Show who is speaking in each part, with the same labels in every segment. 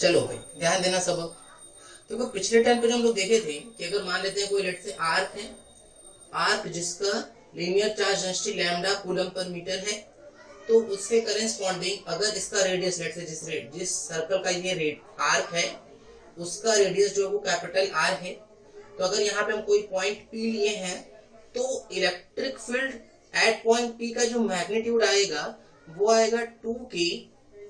Speaker 1: चलो भाई ध्यान देना सब। देखो पिछले टाइम पे जो हम लोग देखे थे कि अगर मान लेते हैं कोई लेट से आर्क है, आर्क जिसका linear charge density lambda coulomb per metre है, तो उसके करेस्पॉन्डिंग अगर इसका रेडियस लेट से जिस सर्कल का ये रेड आर्क है उसका रेडियस जो है वो कैपिटल आर है, तो अगर यहाँ पे हम कोई पॉइंट पी लिए हैं तो electric field at point P का जो मैग्नीट्यूड आएगा वो आएगा 2k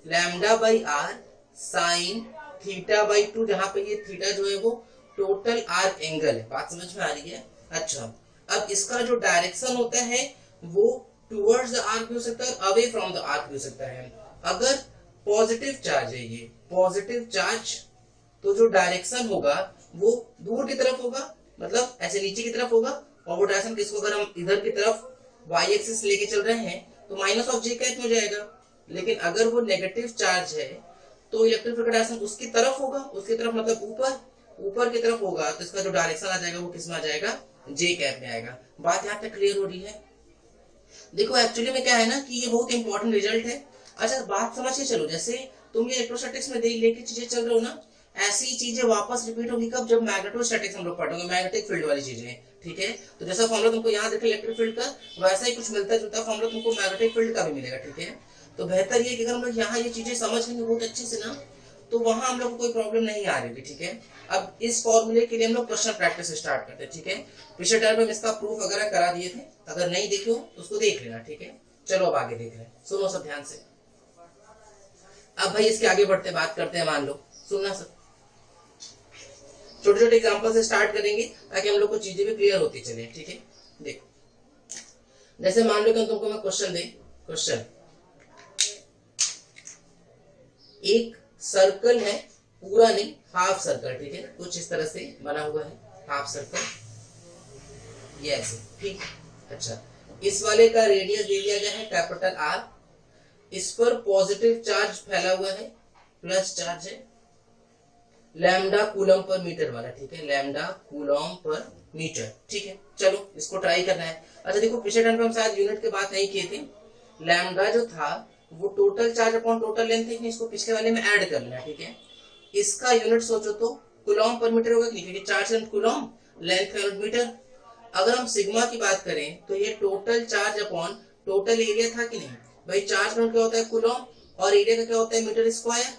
Speaker 1: lambda by are sine theta by 2, जहां पे ये थीटा जो है वो टोटल आर्क एंगल है। बात समझ में आ रही है? अच्छा, अब इसका जो डायरेक्शन होता है वो टुवर्ड्स द आर्क भी हो सकता है, अवे फ्रॉम द आर्क भी हो सकता है। अगर पॉजिटिव चार्ज है, ये पॉजिटिव चार्ज, तो जो डायरेक्शन होगा वो दूर की तरफ होगा, मतलब ऐसे नीचे की तरफ होगा, और वो डायरेक्शन किसको अगर हम इधर की तरफ वाई एक्सिस लेके चल रहे हैं तो माइनस ऑफ जे कैप हो जाएगा। लेकिन अगर वो नेगेटिव चार्ज है तो इलेक्ट्रिक फील्ड का डायरेक्शन उसकी तरफ होगा, उसकी तरफ मतलब ऊपर की तरफ होगा, तो इसका जो डायरेक्शन आ जाएगा वो किस में आ जाएगा? जे कैप में आएगा। बात यहाँ तक क्लियर हो रही है? देखो एक्चुअली में क्या है ना कि ये बहुत इंपॉर्टेंट रिजल्ट है। अच्छा बात समझ के चलो, जैसे तुम ये इलेक्ट्रोस्टैटिक्स में लेके चीजें चल रहे हो ना, ऐसी चीजें वापस रिपीट होगी कब? जब मैग्नेटोस्टैटिक्स हम लोग पढ़ेंगे, मैग्नेटिक फील्ड वाली चीजें। ठीक है, तो जैसा फॉर्मूला तुमको यहाँ देखो इलेक्ट्रिक फील्ड का, वैसा ही कुछ मिलता जुलता फॉर्मूला तुमको मैग्नेटिक फील्ड का भी मिलेगा। ठीक है, तो बेहतर ये कि अगर हम लोग यहाँ ये चीजें समझ लेंगे बहुत अच्छे से ना, तो वहां हम लोग को कोई प्रॉब्लम नहीं आ रही। ठीक है, अब इस फॉर्मूले के लिए हम लोग क्वेश्चन प्रैक्टिस स्टार्ट करते हैं। ठीक है, पिछले टाइम में इसका प्रूफ वगैरह करा दिए थे, अगर नहीं देखे हो तो उसको देख लेना। ठीक है, चलो अब आगे देख रहे हैं, सुनो सब ध्यान से। अब भाई इसके आगे बढ़ते बात करते हैं, मान लो सुनना सब, छोटे छोटे एग्जांपल से स्टार्ट करेंगे ताकि हम लोग को चीजें भी क्लियर होती चले। ठीक है, देखो जैसे मान लो कि तुमको मैं क्वेश्चन दे, क्वेश्चन एक सर्कल है, पूरा नहीं हाफ सर्कल, ठीक है, कुछ इस तरह से बना हुआ है हाफ सर्कल, ये ऐसे, ठीक। अच्छा, इस वाले का रेडियस दे दिया गया है कैपिटल आर, इस पर पॉजिटिव चार्ज फैला हुआ है, प्लस चार्ज है, लैम्डा कूलम पर मीटर वाला, ठीक है, लैम्डा कूलम पर मीटर। ठीक है, चलो इसको ट्राई करना है। अच्छा देखो पिछले टाइम पे हम शायद यूनिट की बात नहीं किए थे, लैम्डा जो था वो total charge upon total length है, इसको पिछले वाले में ऐड कर लेना। ठीक है, इसका यूनिट सोचो तो कूलम पर मीटर होगा, क्योंकि चार्ज लेंथ कूलम, लेंथ का यूनिट मीटर। अगर हम सिग्मा की बात करें तो ये total charge upon total area था कि नहीं भाई, चार्ज का क्या होता है कूलम, और एरिया का क्या होता है मीटर स्क्वायर।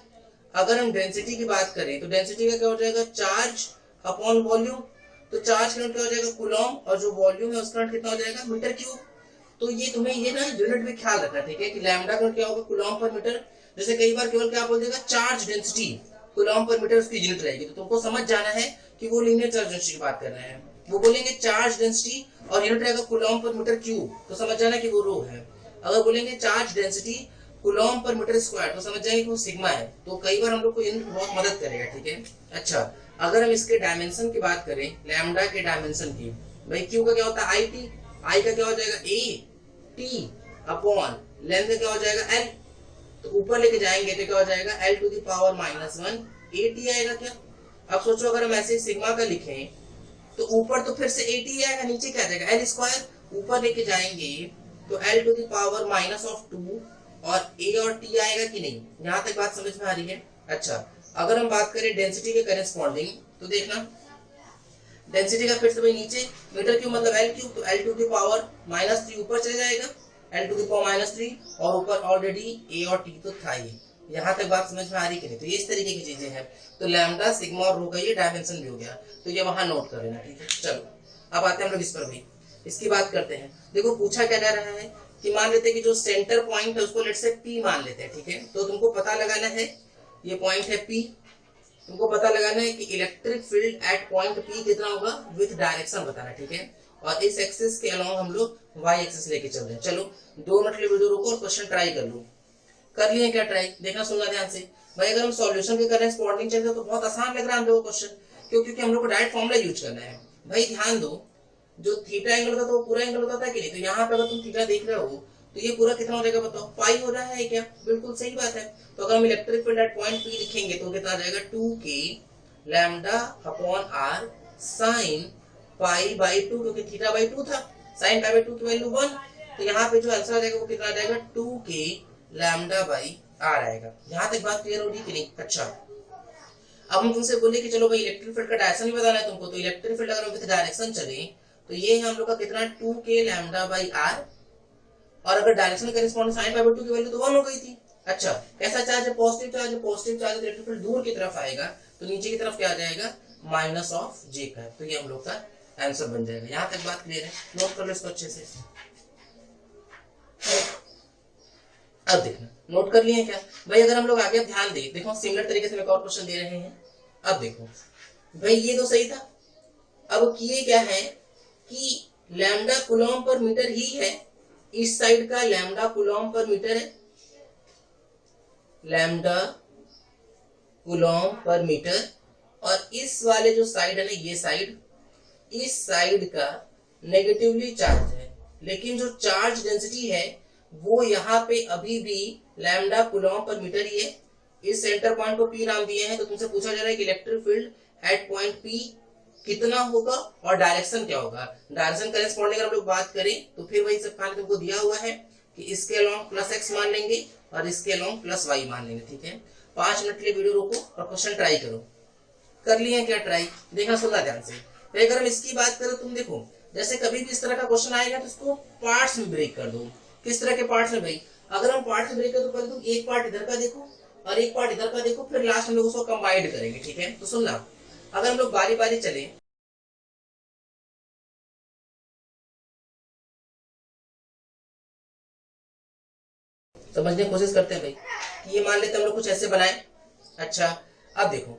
Speaker 1: अगर हम डेंसिटी की बात करें तो डेंसिटी का क्या हो जाएगा चार्ज अपॉन वॉल्यूम, तो चार्ज का क्या हो जाएगा कूलम, और जो वॉल्यूम है उसका कितना हो जाएगा मीटर क्यूब। तो ये तुम्हें ये ना यूनिट में ख्याल रखना, ठीक है, कि लैम्डा का क्या होगा कूलम पर मीटर। जैसे कई बार केवल क्या बोल देगा charge density coulomb per metre उसकी यूनिट रहेगी, तो तुमको समझ जाना है कि वो लीनियर चार्ज डेंसिटी की बात कर रहे हैं। वो बोलेंगे चार्ज डेंसिटी और यूनिट रहेगा कूलम पर मीटर क्यूब, तो समझ जाना कि वो रो है। अगर बोलेंगे charge density coulomb per metre square, तो समझ जाएंगे कि वो सिग्मा है। तो कई बार हम लोग को यूनिट बहुत मदद करेगा। ठीक है, अच्छा अगर हम इसके डायमेंशन की बात करें, लैम्डा के डायमेंशन की, भाई क्यू का क्या होता है आई टी, आई का क्या हो जाएगा ए टी अपॉन लेंथ का क्या हो जाएगा एल, तो ऊपर लेके जाएंगे तो क्या हो जाएगा L two the power -1 A T आएगा क्या। अब सोचो अगर हम ऐसे सिग्मा का लिखें तो ऊपर तो फिर से ए टी आएगा, नीचे क्या जाएगा एल स्क्वायर, ऊपर लेके जाएंगे तो एल टू द पावर -2 और ए और टी आएगा कि नहीं। यहाँ तक बात समझ में आ रही है? अच्छा अगर हम बात करें डेंसिटी के करेस्पॉन्डिंग, तो देखना डेंसिटी का फिर से भाई नीचे मीटर क्यूब मतलब एल क्यूब, तो एल टू द पावर -3 ऊपर चले जाएगा, एल टू द पावर -3, और ऊपर ऑलरेडी ए और टी तो था ही। यहाँ तक बात समझ में आ रही कि नहीं? तो ये इस तरीके की चीजें हैं। तो लैम्डा सिग्मा और रो का ये डायमेंशन भी हो गया, तो ये वहां नोट कर लेना। ठीक है, चलो अब आते हैं हम लोग इस पर भी, इसकी बात करते हैं। देखो पूछा क्या जा रहा है कि मान लेते हैं कि जो सेंटर पॉइंट है उसको लेट से पी मान लेते हैं। ठीक है, तो तुमको पता लगाना है ये पॉइंट है पी, तुमको पता लगाना है कि electric field at point P कितना होगा विद डायरेक्शन बताना। ठीक है, और इस एक्सिस के अलोंग हम लोग वाई एक्सिस लेके चल रहे हैं। चलो 2 मिनट के वीडियो रोको और क्वेश्चन ट्राई कर लो। कर लिए क्या ट्राई? देखना सुनना ध्यान से भाई। अगर हम सॉल्यूशन के कर रहे हैं स्पॉटिंग चलते तो बहुत आसान लग रहा है हम लोग को क्वेश्चन, क्योंकि हम लोग को डायरेक्ट फॉर्मूला यूज करना है। भाई ध्यान दो, जो थीटा एंगल होता था वो पूरा एंगल होता था कि नहीं, तो यहाँ पे अगर तुम थीटा देख रहे हो तो ये पूरा कितना हो जाएगा बताओ, पाई हो रहा है क्या? बिल्कुल सही बात है। तो अगर हम electric field at point P लिखेंगे तो कितना आ जाएगा 2k lambda upon R sine pi by 2, क्योंकि थीटा बाई 2 था, साइन पाई बाई 2 की वैल्यू 1, तो यहाँ पे जो आंसर आ जाएगा वो कितना आ जाएगा 2k लैम्डा बाई आर आएगा। यहाँ तक बात क्लियर हो रही कि नहीं? अच्छा अब हम तुमसे बोले कि चलो भाई इलेक्ट्रिक फील्ड का डायरेक्शन भी बताना है तुमको, तो इलेक्ट्रिक फील्ड अगर हम विद डायरेक्शन चले तो ये है हम लोग का कितना 2k लैम्डा बाई आर, और अगर direction corresponding sign pi by 2 की वैल्यू तो 1 हो गई थी। अच्छा, कैसा चार्ज है? पॉजिटिव चार्ज है। पॉजिटिव चार्ज इलेक्ट्रिक फील्ड दूर की तरफ आएगा तो नीचे की तरफ क्या आ जाएगा? माइनस ऑफ जे का। तो ये हम लोग का आंसर बन जाएगा। यहां तक बात क्लियर है? नोट कर लो इसको अच्छे से। अब देखना, नोट कर लिए क्या भाई? अगर हम लोग आगे ध्यान दें, देखो सिमिलर तरीके से एक और क्वेश्चन दे रहे हैं। अब देखो भाई, ये तो सही था। अब किए क्या है कि लैम्डा कूलॉम पर मीटर ही है, इस साइड का लैम्डा कूलॉम पर मीटर है, लैम्डा कूलॉम पर मीटर, और इस वाले जो साइड है ना, ये साइड, इस साइड का नेगेटिवली चार्ज है, लेकिन जो चार्ज डेंसिटी है वो यहाँ पे अभी भी लैम्डा कूलॉम पर मीटर ही है। इस सेंटर पॉइंट को P नाम दिए हैं, तो तुमसे पूछा जा रहा है कि electric field at point P कितना होगा और डायरेक्शन क्या होगा। डायरेक्शन करेस्पॉन्डिंग अगर हम लोग बात करें तो फिर वही सब खाली तुमको दिया हुआ है कि इसके अलोंग प्लस x मान लेंगे और इसके अलोंग प्लस y मान लेंगे। ठीक है, 5 मिनट के लिए वीडियो रोको और क्वेश्चन ट्राई करो। कर लिए क्या ट्राई? देखना, सुनना ध्यान से। तो अगर हम इसकी बात करें, तुम देखो जैसे कभी भी इस तरह का क्वेश्चन आएगा तो इसको पार्ट्स में ब्रेक कर दो। किस तरह के पार्ट्स में भाई? अगर हम पार्ट्स में ब्रेक करें तो पहले तुम एक पार्ट इधर का देखो और एक पार्ट इधर का देखो, फिर लास्ट में लोग उसको कंबाइंड करेंगे। ठीक है, तो सुनना, अगर हम लोग बारी बारी चले, समझने की कोशिश करते हैं भाई कि ये मान लेते हम लोग कुछ ऐसे बनाए। अच्छा, अब देखो,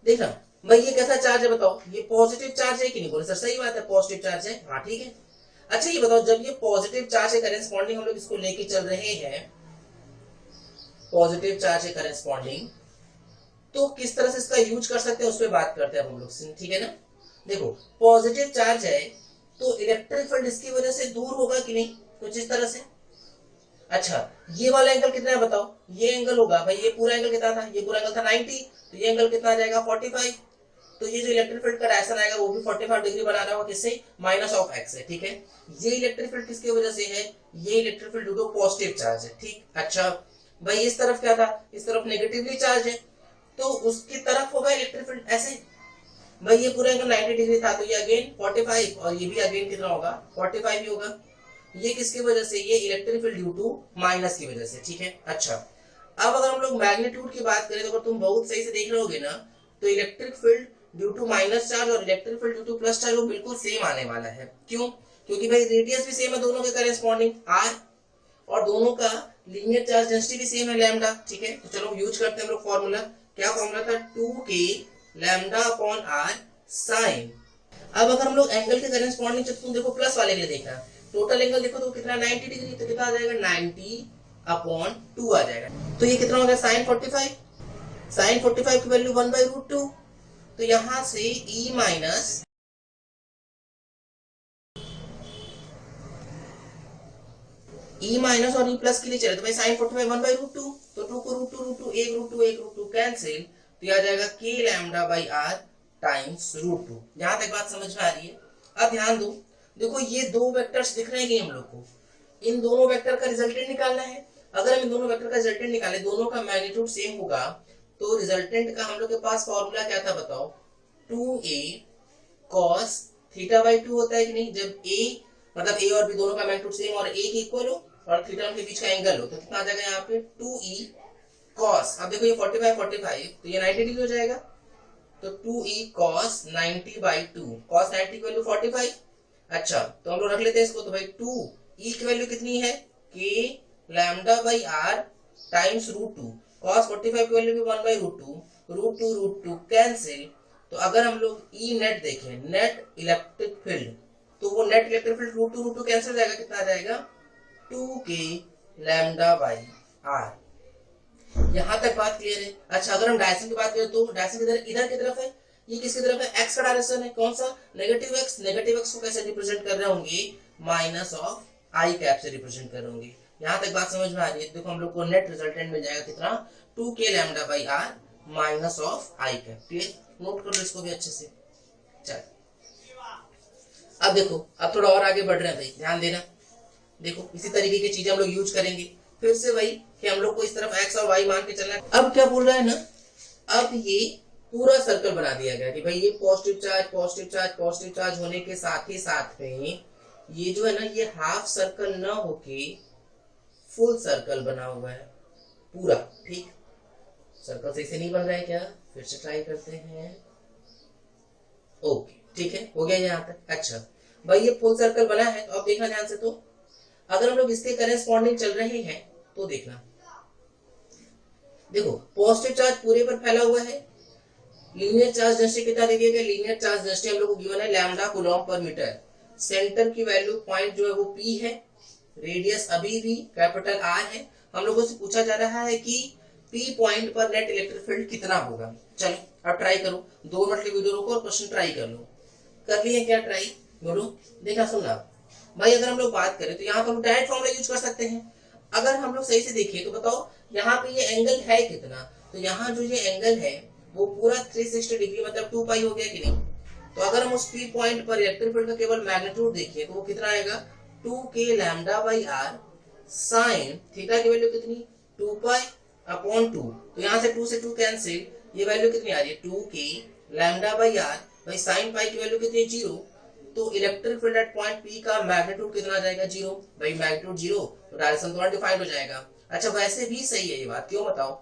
Speaker 1: देखना भाई ये कैसा चार्ज है बताओ? ये पॉजिटिव चार्ज है कि नहीं? बोले सर सही बात है, पॉजिटिव चार्ज है। हाँ ठीक है। अच्छा ये बताओ, जब ये पॉजिटिव चार्ज है करेस्पॉन्डिंग हम लोग इसको लेके चल रहे हैं, पॉजिटिव चार्ज है करेस्पॉन्डिंग, तो किस तरह से इसका यूज कर सकते हैं उस पर बात करते हैं हम लोग। ठीक है ना? देखो पॉजिटिव चार्ज है तो इलेक्ट्रिक फील्ड इसकी वजह से दूर होगा कि नहीं? कुछ इस तरह से। अच्छा, ये वाला एंगल कितना है बताओ? ये एंगल होगा भाई, ये पूरा एंगल कितना था? ये पूरा एंगल था 90, तो ये एंगल कितना आ जाएगा? 45। तो ये जो इलेक्ट्रिक फील्ड का डायरेक्शन आएगा वो भी 45 डिग्री बना रहा होगा, किससे? माइनस ऑफ एक्स है। ठीक है, ये इलेक्ट्रिक फील्ड किसकी वजह से है? ये electric field due to positive charge है। ठीक, अच्छा भाई इस तरफ क्या था? इस तरफ नेगेटिवली चार्ज है, तो उसकी तरफ होगा इलेक्ट्रिक फील्ड ऐसे। भाई ये पूरा एंगल 90 डिग्री था, तो ये अगेन 45, और ये भी अगेन कितना होगा? 45 ही होगा। ये किसकी वजह से? ये electric field due to minus की वजह से। ठीक है, अच्छा अब अगर हम लोग मैग्नीट्यूड की बात करें तो अगर तुम बहुत सही से देख रहे होगे ना, तो electric field due to minus charge और electric field due to plus charge वो बिल्कुल सेम आने वाला है। क्यों? क्योंकि भाई रेडियस भी सेम है दोनों के करेस्पॉन्डिंग r, और दोनों का लीनियर चार्ज डेंसिटी भी सेम है लैम्डा। ठीक है, तो चलो यूज करते हैं हम लोग फॉर्मूला। क्या फॉर्मूला था? 2k lambda upon r sign. अब अगर हम लोग एंगल के करेस्पॉन्डिंग तुम देखो प्लस वाले के लिए देखना, टोटल एंगल देखो तो कितना 90 डिग्री, तो कितना आ जाएगा? 90 अपॉन 2 आ जाएगा। तो ये कितना हो गया? साइन 45। साइन 45 की वैल्यू 1/√2, तो यहां से e माइनस और e प्लस के लिए चले तो भाई साइन 45 1/√2, तो 2 को √2 1/2 कैंसिल, तो आ जाएगा k lambda by r times √2। यहां तक बात समझ में आ रही है? अब ध्यान दो, देखो ये दो वेक्टर्स दिख रहे हैं कि हम लोग को, इन दोनों वेक्टर का रिजल्टेंट निकालना है। अगर हम इन दोनों वेक्टर का रिजल्टेंट निकाले, दोनों का मैग्नीट्यूड सेम होगा, तो रिजल्टेंट का हम लोग के पास फॉर्मूला क्या था बताओ? 2a cos θ/2 होता है कि नहीं? जब a मतलब a और b दोनों का मैग्नीट्यूड सेम और a के इक्वल हो और थीटा के बीच का एंगल हो, तो कितना आ जाएगा यहाँ पे? 2e cos। अब देखो ये 45 तो ये 90 डिग्री हो जाएगा, तो 2e cos 90/2, cos 90 की वैल्यू 45। अच्छा, तो हम लोग रख लेते हैं इसको, तो भाई 2e की वैल्यू कितनी है? k lambda by r times √2, cos 45 की वैल्यू भी 1/√2 कैंसिल। तो अगर हम लोग E नेट देखें, नेट इलेक्ट्रिक फील्ड, तो वो नेट इलेक्ट्रिक फील्ड √2 कैंसिल हो जाएगा, कितना आ जाएगा? 2k lambda by r। यहां तक बात क्लियर है? अच्छा, अगर हम डायरेक्शन की बात करें तो डायरेक्शन इधर की तरफ है, ये किसकी तरफ है? x का डायरेक्शन है। कौन सा? Negative x। नेगेटिव x को कैसे रिप्रेजेंट कर रहे होंगे? माइनस ऑफ i कैप से रिप्रेजेंट कर रहे होंगे। यहां तक बात समझ में आ रही है? देखो हम लोग को नेट रिजल्टेंट मिल जाएगा कितना? 2k lambda by r minus of i cap. Clear? Note कर लो इसको भी अच्छे से। चल अब देखो, अब थोड़ा और आगे बढ़ रहे हैं भाई, ध्यान देना। देखो इसी तरीके की चीजें हम लोग यूज करेंगे। फिर से वही कि हम लोग को इस तरफ x और y मान के चलना है। अब क्या बोल रहा है ना, अब ये पूरा सर्कल बना दिया गया कि भाई ये positive charge positive charge positive charge होने के साथ ही साथ में ये जो है ना, ये हाफ सर्कल ना होके फुल सर्कल बना हुआ है पूरा। ठीक, सर्कल सही से नहीं बन रहा है क्या? फिर से ट्राई करते हैं। ओके, ठीक है, हो गया यहाँ तक। अच्छा भाई, ये फुल सर्कल बना है, तो अब देखना ध्यान से। तो अगर हम लोग इसके करेस्पॉन्डिंग चल रहे हैं तो देखना, देखो पॉजिटिव चार्ज पूरे पर फैला हुआ है। लीनियर चार्ज डेंसिटी कितना दे दिया गया? लीनियर चार्ज डेंसिटी हम लोग को गिवन है लैम्डा कूलॉम पर मीटर। सेंटर की वैल्यू पॉइंट जो है वो P है, रेडियस अभी भी कैपिटल R है। हम लोगों से पूछा जा रहा है कि P पॉइंट पर नेट इलेक्ट्रिक फील्ड कितना होगा। चलो अब ट्राई करो, 2 मिनट की वीडियो रोको और क्वेश्चन ट्राई कर लो। कर लिए क्या ट्राई? बोलो, देखा सुनना भाई। अगर हम लोग बात करें तो यहाँ पर हम डायरेक्ट फॉर्मूला यूज कर सकते हैं। अगर हम लोग सही से देखें तो बताओ यहाँ पे ये एंगल है कितना? तो यहाँ जो ये एंगल है वो पूरा 360 डिग्री मतलब 2 पाई हो गया कि नहीं? तो अगर हम उस P पॉइंट पर इलेक्ट्रिक फील्ड का केवल मैग्नीट्यूड देखें तो वो कितना आएगा? 2k lambda by r sine theta की वैल्यू कितनी? 2 पाई अपॉन 2। तो यहाँ से 2 से 2 कैंसिल, ये वैल्यू कितनी आ रही है? 2k लैम्डा बाई r भाई साइन पाई की वैल्यू कितनी है? 0। तो electric field at point P का मैग्नीट्यूड कितना आ जाएगा? 0। भाई मैग्नीट्यूड 0 तो डायरेक्शन तो अनडिफाइंड हो जाएगा। अच्छा वैसे भी सही है ये बात, क्यों बताओ?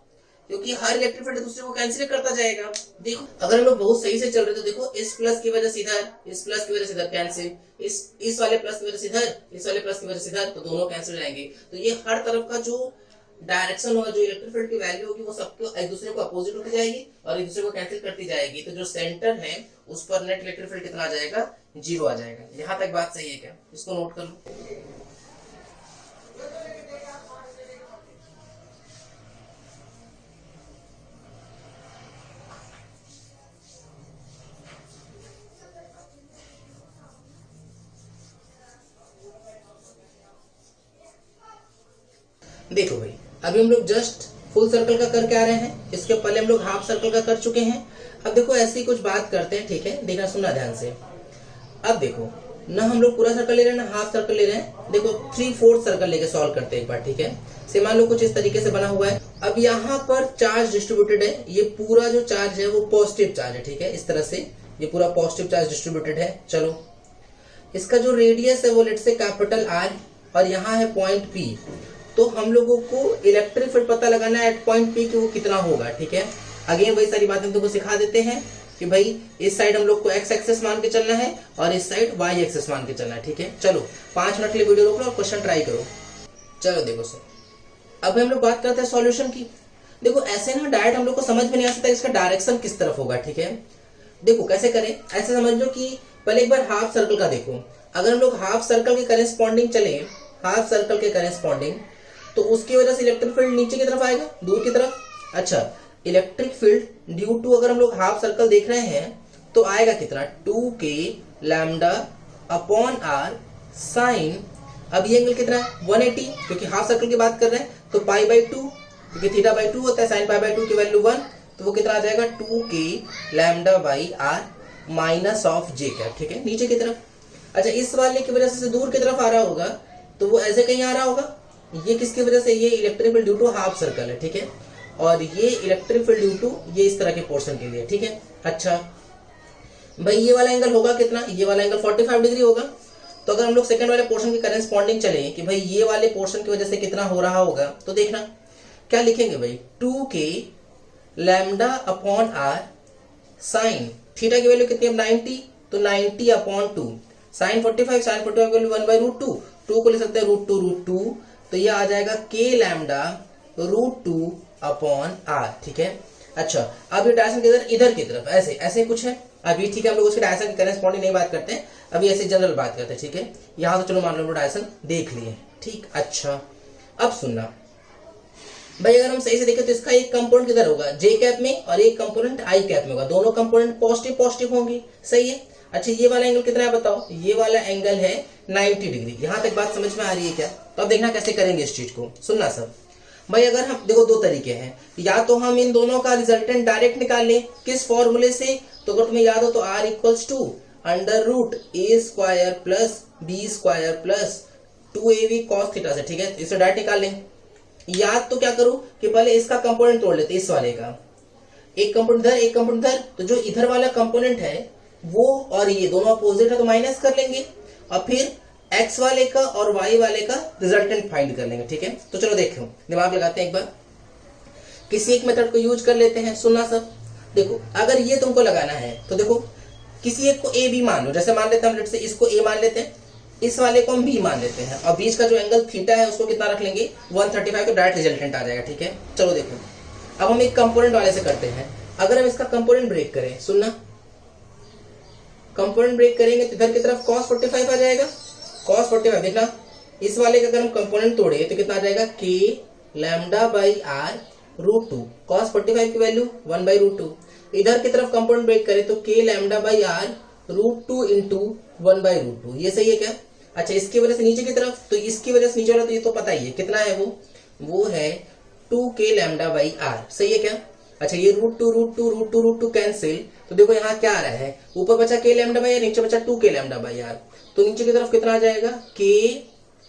Speaker 1: क्योंकि हर इलेक्ट्रिक फील्ड दूसरे को कैंसिल करता जाएगा। देखो अगर हम लोग बहुत सही से चल रहे तो देखो इस प्लस की वजह से इधर, इस प्लस की वजह से इधर कैंसिल, इस वाले प्लस की वजह से इधर, इस वाले प्लस की वजह से इधर, तो दोनों कैंसिल हो जाएंगे। तो ये हर तरफ का जो डायरेक्शन होगा, जो इलेक्ट्रिक फील्ड की वैल्यू होगी, वो सबको एक दूसरे को अपोजिट होती जाएगी और एक दूसरे को कैंसिल करती जाएगी। तो जो सेंटर है उस पर नेट इलेक्ट्रिक फील्ड कितना आ जाएगा? 0 आ जाएगा। यहाँ तक बात सही है क्या? इसको नोट कर लो। देखो भाई, अभी हम लोग जस्ट फुल सर्कल का करके आ रहे हैं, इसके पहले हम लोग हाफ सर्कल का कर चुके हैं। अब देखो ऐसी कुछ बात करते हैं, ठीक है? देखना सुनना ध्यान से। अब देखो ना हम लोग पूरा सर्कल ले रहे हैं ना हाफ सर्कल ले रहे हैं। देखो 3/4 सर्कल लेके सॉल्व करते हैं एक बार, ठीक है? से मान लो कुछ इस तरीके से बना हुआ है। अब यहाँ पर चार्ज डिस्ट्रीब्यूटेड है, ये पूरा जो चार्ज है वो पॉजिटिव चार्ज है, ठीक है? इस तरह से ये पूरा पॉजिटिव चार्ज डिस्ट्रीब्यूटेड है। चलो इसका जो रेडियस है वो लेट से कैपिटल R और यहाँ है पॉइंट P। तो हम लोगों को इलेक्ट्रिक फील्ड पता लगाना है एट पॉइंट P कि वो कितना होगा, ठीक है? अगेन वही सारी बातें तुमको सिखा देते हैं कि भाई इस साइड हम लोग को x एक्सेस मान के चलना है और इस साइड y एक्सेस मान के चलना है, ठीक है? चलो 5 मिनट के लिए वीडियो रोक लो और क्वेश्चन ट्राई करो। चलो देखो सर, अब हम लोग बात करते हैं सॉल्यूशन की। देखो ऐसे ना डायरेक्ट हम लोग को समझ में नहीं आ सकता इसका डायरेक्शन किस तरफ होगा, ठीक है? देखो कैसे करें, ऐसे समझ लो कि पहले एक बार हाफ सर्कल का देखो। अगर हम लोग हाफ सर्कल के करेस्पॉन्डिंग चले, हाफ सर्कल के करेस्पॉन्डिंग, तो उसकी वजह से इलेक्ट्रिक फील्ड नीचे की तरफ आएगा, दूर की तरफ। अच्छा, इलेक्ट्रिक फील्ड ड्यू टू अगर हम लोग हाफ सर्कल देख रहे हैं तो आएगा कितना? 2k lambda upon r sign, अब ये एंगल कितना है? 180, क्योंकि हाफ सर्कल की बात कर रहे हैं। तो पाई बाई 2, क्योंकि थीटा बाई 2 होता है, साइन पाई बाई 2 की वैल्यू 1, तो वो कितना आ जाएगा? 2k lambda by r minus of j cap, ठीक है? नीचे की तरफ। अच्छा, इस वाले की वजह से दूर की तरफ आ रहा होगा तो वो ऐसे कहीं आ रहा होगा। ये किसकी वजह से? ये electric field due to half circle है, ठीक है? और ये इलेक्ट्रिक फील्ड ड्यू टू ये इस तरह के पोर्शन के लिए, ठीक है? अच्छा भाई, ये वाला एंगल होगा कितना? ये वाला एंगल 45 डिग्री होगा। तो अगर हम लोग सेकंड वाले पोर्शन के करेस्पॉन्डिंग चले कि भाई ये वाले पोर्शन की वजह से कितना हो रहा होगा, तो देखना क्या लिखेंगे भाई? 2k lambda upon r sine, theta की वैल्यू कितनी है? 90, तो 90 अपॉन 2 साइन 45, साइन 45 की वैल्यू 1/√2, 2 को ले सकते हैं √2, तो ये आ जाएगा k लैम्डा √2 अपॉन r, ठीक है? अच्छा, अब ये डायरेक्शन किधर? इधर की तरफ, ऐसे ऐसे कुछ है। अभी ठीक है, हम लोग उसके डायरेक्शन की करेस्पॉन्डिंग नहीं बात करते हैं, अभी ऐसे जनरल बात करते हैं, ठीक है? यहाँ तो चलो मान लो डायरेक्शन देख लिए, ठीक? अच्छा अब सुनना भाई, अगर हम सही से देखें तो इसका एक कंपोनेंट किधर होगा? j कैप में, और एक कंपोनेंट i कैप में होगा। दोनों कंपोनेंट पॉजिटिव पॉजिटिव होंगे, सही है? अच्छा, ये वाला एंगल कितना है बताओ? ये वाला एंगल है 90 डिग्री। यहाँ तक बात समझ में आ रही है क्या? तो अब देखना कैसे करेंगे इस चीज को, सुनना सब भाई। अगर हम देखो 2 तरीके हैं, या तो हम इन दोनों का रिजल्टेंट डायरेक्ट निकाल लें, किस फॉर्मूले से? तो अगर तुम्हें याद हो तो r equals to √a² plus b² plus 2ab cos theta से, ठीक है? इसे डायरेक्ट निकाल लें। याद तो क्या करो कि पहले इसका कंपोनेंट तोड़ लेते, इस वाले का, एक कंपोनेंट इधर एक कंपोनेंट इधर, तो जो इधर वाला कंपोनेंट है वो और ये दोनों अपोजिट है तो माइनस कर लेंगे, और फिर x वाले का और y वाले का रिजल्टेंट फाइंड कर लेंगे। ठीक है, तो चलो देखो, दिमाग लगाते हैं एक बार, किसी एक मेथड को यूज कर लेते हैं। सुनना सब, देखो अगर ये तुमको लगाना है तो देखो किसी एक को a b मान लो, जैसे मान लेते हैं हम लेट से इसको a मान लेते हैं, इस वाले को हम b मान लेते हैं, और बीच का जो एंगल थीटा है उसको कितना रख लेंगे 135, तो डायरेक्ट रिजल्टेंट आ जाएगा। ठीक है, चलो देखो अब हम एक कंपोनेंट वाले से करते हैं। अगर हम इसका कंपोनेंट ब्रेक करें, सुनना, कंपोनेंट ब्रेक करेंगे तो इधर की तरफ cos 45 आ जाएगा, cos 45, देखना इस वाले का अगर हम कंपोनेंट तोड़े तो कितना आ जाएगा k lambda by r root 2, cos 45 की वैल्यू 1/√2। इधर की तरफ कंपोनेंट ब्रेक करें तो k lambda by r root 2 into 1/√2, ये सही है क्या? अच्छा, इसकी वजह से नीचे की तरफ, तो इसकी वजह से नीचे वाला तो ये तो पता ही है कितना है, वो है 2k लैम्डा बाई आर, सही है क्या? अच्छा, ये √2 कैंसिल, तो देखो यहाँ क्या आ रहा है, ऊपर बचा k लैम्डा बाई आर, नीचे बचा 2k लैम्डा बाई आर, तो नीचे की तरफ कितना आ जाएगा k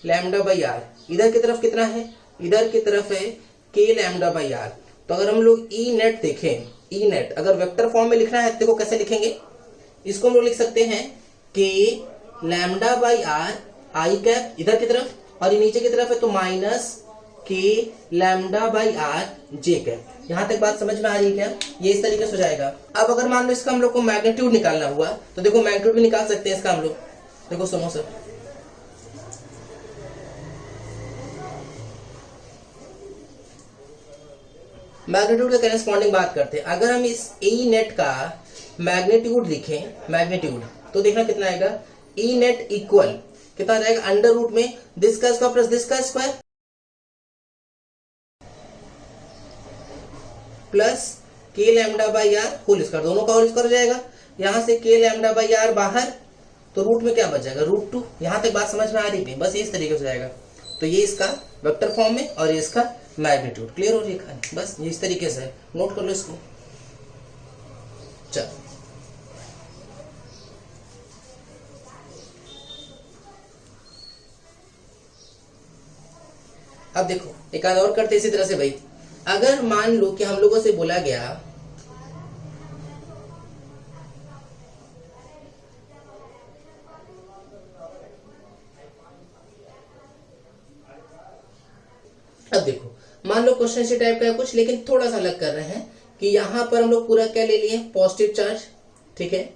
Speaker 1: लैम्डा बाई आर, इधर की तरफ कितना है, इधर की तरफ है k लैम्डा बाई आर। तो अगर हम लोग ई नेट देखें, ई नेट अगर वेक्टर फॉर्म में लिखना है देखो कैसे लिखेंगे, इसको हम लोग लिख सकते हैं k lambda by are I cap इधर की तरफ, और ये नीचे की तरफ है तो minus k lambda by R J cap. यहां तक बात समझ में आ रही है क्या? ये इस तरीके से हो जाएगा। अब अगर मान लो इसका हम लोग को मैग्नीट्यूड निकालना हुआ तो देखो मैग्नीट्यूड भी निकाल सकते हैं इसका हम लोग। देखो सुनो सर, मैग्नीट्यूड के करेस्पॉन्डिंग बात करते हैं। अगर हम इस ई नेट का मैग्नीट्यूड लिखें, मैग्नीट्यूड, तो देखना कितना आएगा, ई नेट इक्वल कितना आ जाएगा, अंडर रूट में दिस का स्क्वायर प्लस दिस का square plus k lambda by r whole square, दोनों का होल स्क्वायर हो जाएगा। यहां से k लैम्डा बाई आर बाहर, तो रूट में क्या बच जाएगा √2। यहां तक बात समझ में आ रही है? बस इस तरीके से जाएगा। तो ये इसका वेक्टर फॉर्म में और ये इसका मैग्नीट्यूड, क्लियर हो रही है? बस ये इस तरीके से नोट कर लो इसको। चल अब देखो एक आध और करते इसी तरह से भाई। अगर मान लो कि हम लोगों से बोला गया अब देखो मान लो क्वेश्चन इसी टाइप का है कुछ, लेकिन थोड़ा सा अलग कर रहे हैं कि यहां पर हम लोग पूरा क्या ले लिए, पॉजिटिव चार्ज, ठीक है,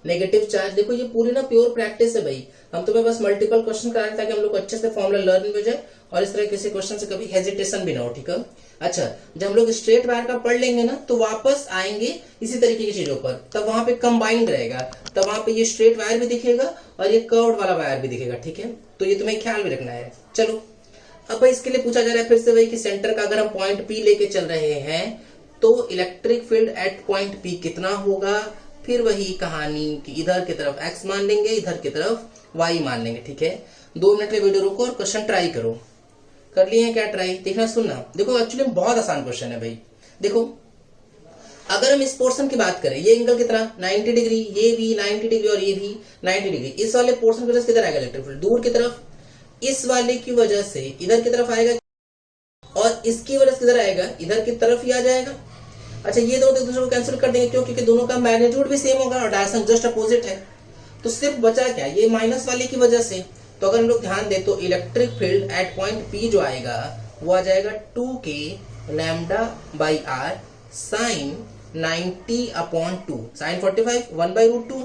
Speaker 1: नेगेटिव चार्ज। देखो ये पूरी ना प्योर प्रैक्टिस है भाई, हम तुम्हें बस मल्टीपल क्वेश्चन करा रहे हैं ताकि हम लोग को अच्छे से फॉर्मूला लर्न हो जाए और इस तरह किसी क्वेश्चन से कभी हेजिटेशन भी ना हो। ठीक है, अच्छा जब हम लोग स्ट्रेट वायर का पढ़ लेंगे ना तो वापस आएंगे इसी तरीके की चीजों पर, तब वहां पे कंबाइंड रहेगा, तब वहां पे ये स्ट्रेट वायर भी दिखेगा और ये कर्व्ड वाला वायर भी दिखेगा। ठीक है, तो ये तुम्हें ख्याल भी रखना है। चलो अब भाई इसके लिए पूछा जा रहा है फिर से भाई कि सेंटर का अगर हम पॉइंट पी लेके चल रहे हैं तो electric field at point P कितना होगा। फिर वही कहानी कि इधर की तरफ x मान लेंगे, इधर की तरफ y मान लेंगे। ठीक है, 2 मिनट में वीडियो रोको और क्वेश्चन ट्राई करो। कर लिए हैं क्या ट्राई? देखना सुनना। देखो एक्चुअली बहुत आसान क्वेश्चन है भाई। देखो अगर हम इस पोर्शन की बात करें, ये एंगल कितना 90 डिग्री, ये भी 90 डिग्री और ये भी 90 डिग्री, इस वाले पोर्शन की वजह से किधर आएगा इलेक्ट्रिक फील्ड, दूर की तरफ। इस वाले की वजह से इधर की तरफ आएगा और इसकी वजह से किधर आएगा, इधर की तरफ ही आ जाएगा। अच्छा ये दोनों एक दूसरे को कैंसिल कर देंगे, क्यों? क्योंकि दोनों का मैग्नीट्यूड भी सेम होगा और डायरेक्शन जस्ट अपोजिट है। तो सिर्फ बचा क्या, ये माइनस वाले की वजह से। तो अगर हम लोग ध्यान दें तो electric field at point p जो आएगा वो आ जाएगा 2k lambda by are sine 90/2, sine 45 1/√2,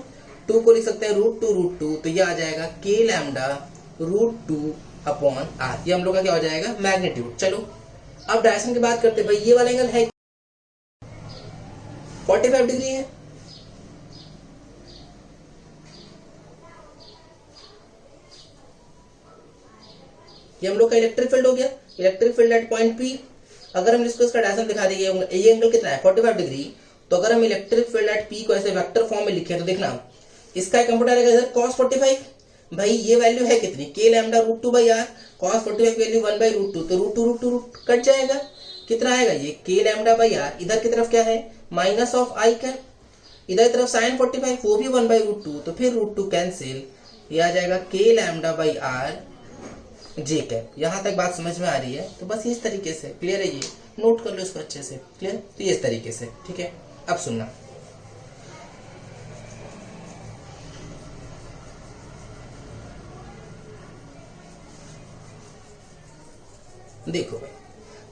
Speaker 1: 2 को लिख सकते हैं √2, तो ये आ जाएगा k लैम्डा √2/r। ये हम लोग का क्या हो जाएगा, मैग्नीट्यूड। चलो अब डायरेक्शन की बात करते हैं भाई। ये वाला एंगल है 45 डिग्री है, ये हम लोग का इलेक्ट्रिक फील्ड हो गया, electric field at point P. अगर हम इसको इसका डायरेक्शन दिखा देंगे, ये एंगल कितना है 45 डिग्री, तो अगर हम इलेक्ट्रिक फील्ड एट पी को ऐसे वेक्टर फॉर्म में लिखें तो देखना इसका कंप्यूटर आएगा इधर cos 45, भाई ये वैल्यू है कितनी, k लैम्डा √2/r, cos 45 की वैल्यू 1/√2, तो √2 कट जाएगा, कितना आएगा ये k लैम्डा बाई r, इधर की तरफ क्या है माइनस ऑफ i कैप, इधर की तरफ साइन 45 वो भी 1/√2, तो फिर √2 कैंसिल, ये आ जाएगा k lambda by r J cap. यहाँ तक बात समझ में आ रही है? तो बस इस तरीके से क्लियर है, ये नोट कर लो इसको अच्छे से। क्लियर? तो ये इस तरीके से, ठीक है। अब सुनना, देखो भाई,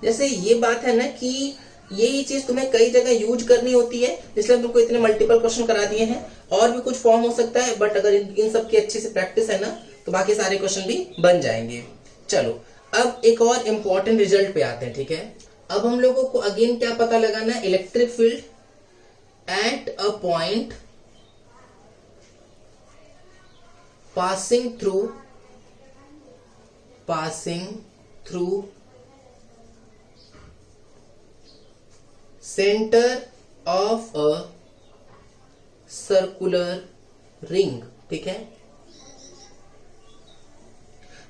Speaker 1: जैसे ये बात है ना कि यही चीज तुम्हें कई जगह यूज करनी होती है, इसलिए तुमको इतने मल्टीपल क्वेश्चन करा दिए हैं। और भी कुछ फॉर्म हो सकता है, बट अगर इन सब की अच्छे से प्रैक्टिस है ना, तो बाकी सारे क्वेश्चन भी बन जाएंगे। चलो अब एक और इम्पोर्टेंट रिजल्ट पे आते हैं, ठीक है। अब हम लोगों को अगेन क्या पता लगाना है? Electric field at a point passing through centre of a circular ring, ठीक है।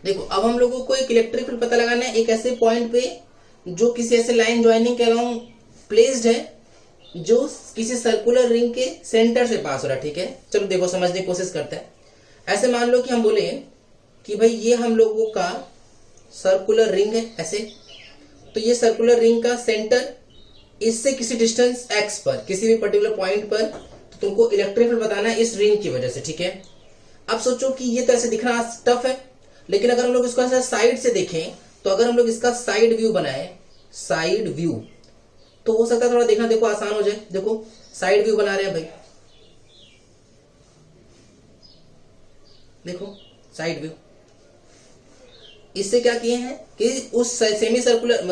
Speaker 1: देखो अब हम लोगों को एक इलेक्ट्रिक फील्ड पता लगाना है एक ऐसे पॉइंट पे जो किसी ऐसे लाइन ज्वाइनिंग के अलोंग प्लेस्ड है, जो किसी सर्कुलर रिंग के सेंटर से पास हो रहा है, ठीक है। चलो देखो समझने की कोशिश करते हैं। ऐसे मान लो कि हम बोले कि भाई ये हम लोगों का सर्कुलर रिंग है ऐसे, तो ये सर्कुलर रिंग का सेंटर इससे किसी डिस्टेंस x पर, किसी भी पर्टिकुलर पॉइंट पर, तो तुमको इलेक्ट्रिक फील्ड बताना है इस रिंग की वजह से, ठीक है। अब सोचो कि ये तो ऐसे दिखना टफ है, लेकिन अगर हम लोग इसको ऐसे साइड से देखें, तो अगर हम लोग इसका साइड व्यू बनाए, साइड व्यू, तो हो सकता है थोड़ा देखना देखो आसान हो जाए। देखो साइड व्यू बना रहे हैं भाई, देखो साइड व्यू। इससे क्या किए हैं कि उस सेमी सर्कुलर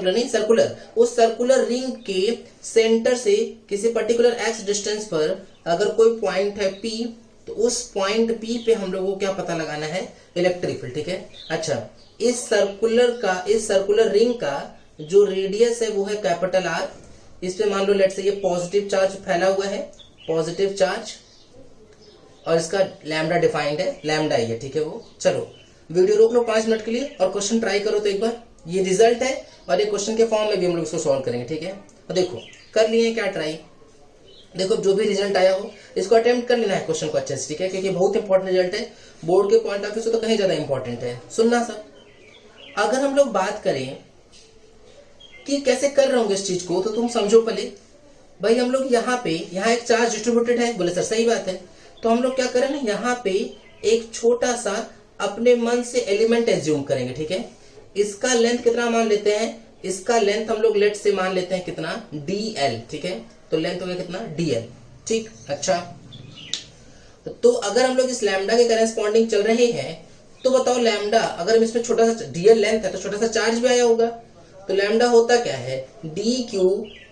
Speaker 1: नहीं, सर्कुलर, उस सर्कुलर रिंग के सेंटर से किसी पर्टिकुलर x डिस्टेंस पर अगर कोई पॉइंट है P, तो उस पॉइंट P पे हम लोगों को क्या पता लगाना है? इलेक्ट्रिक फील्ड, ठीक है। अच्छा, इस सर्कुलर रिंग का जो रेडियस है वो है कैपिटल R। इस पे मान लो लेट से ये पॉजिटिव चार्ज फैला हुआ है, पॉजिटिव चार्ज, और इसका लैम्डा डिफाइंड है, लैम्डा ही है, ठीक है वो। चलो वीडियो रोक लो 5 मिनट के लिए और क्वेश्चन ट्राई करो तो एक बार। ये रिजल्ट है और ये क्वेश्चन के फॉर्म में भी हम लोग इसको सॉल्व करेंगे, ठीक है। और देखो कर लिए क्या ट्राई, देखो जो भी रिजल्ट आया हो इसको अटेम्प्ट कर लेना है क्वेश्चन को अच्छे से, ठीक है, क्योंकि बहुत इंपॉर्टेंट रिजल्ट है, बोर्ड के पॉइंट ऑफ व्यू से तो कहीं ज्यादा इंपॉर्टेंट है। सुनना सर, अगर हम लोग बात करें कि कैसे कर रहे होंगे इस चीज को, तो तुम समझो पहले भाई, हम लोग यहाँ एक चार्ज डिस्ट्रीब्यूटेड है, बोले सर सही बात है, तो हम लोग क्या करें ना, यहाँ पे एक छोटा सा अपने मन से एलिमेंट एज्यूम करेंगे, ठीक है। इसका लेंथ कितना मान लेते हैं? इसका लेंथ हम लोग लेट से मान लेते हैं कितना? dl, ठीक है। तो लेंथ हो गया कितना? dl, ठीक। अच्छा, तो अगर हम लोग इस लैम्डा के करेस्पॉन्डिंग चल रहे हैं, तो बताओ लैम्डा, अगर हम इसमें छोटा सा dl लेंथ है तो छोटा सा चार्ज भी आया होगा, तो लैम्डा होता क्या है? dq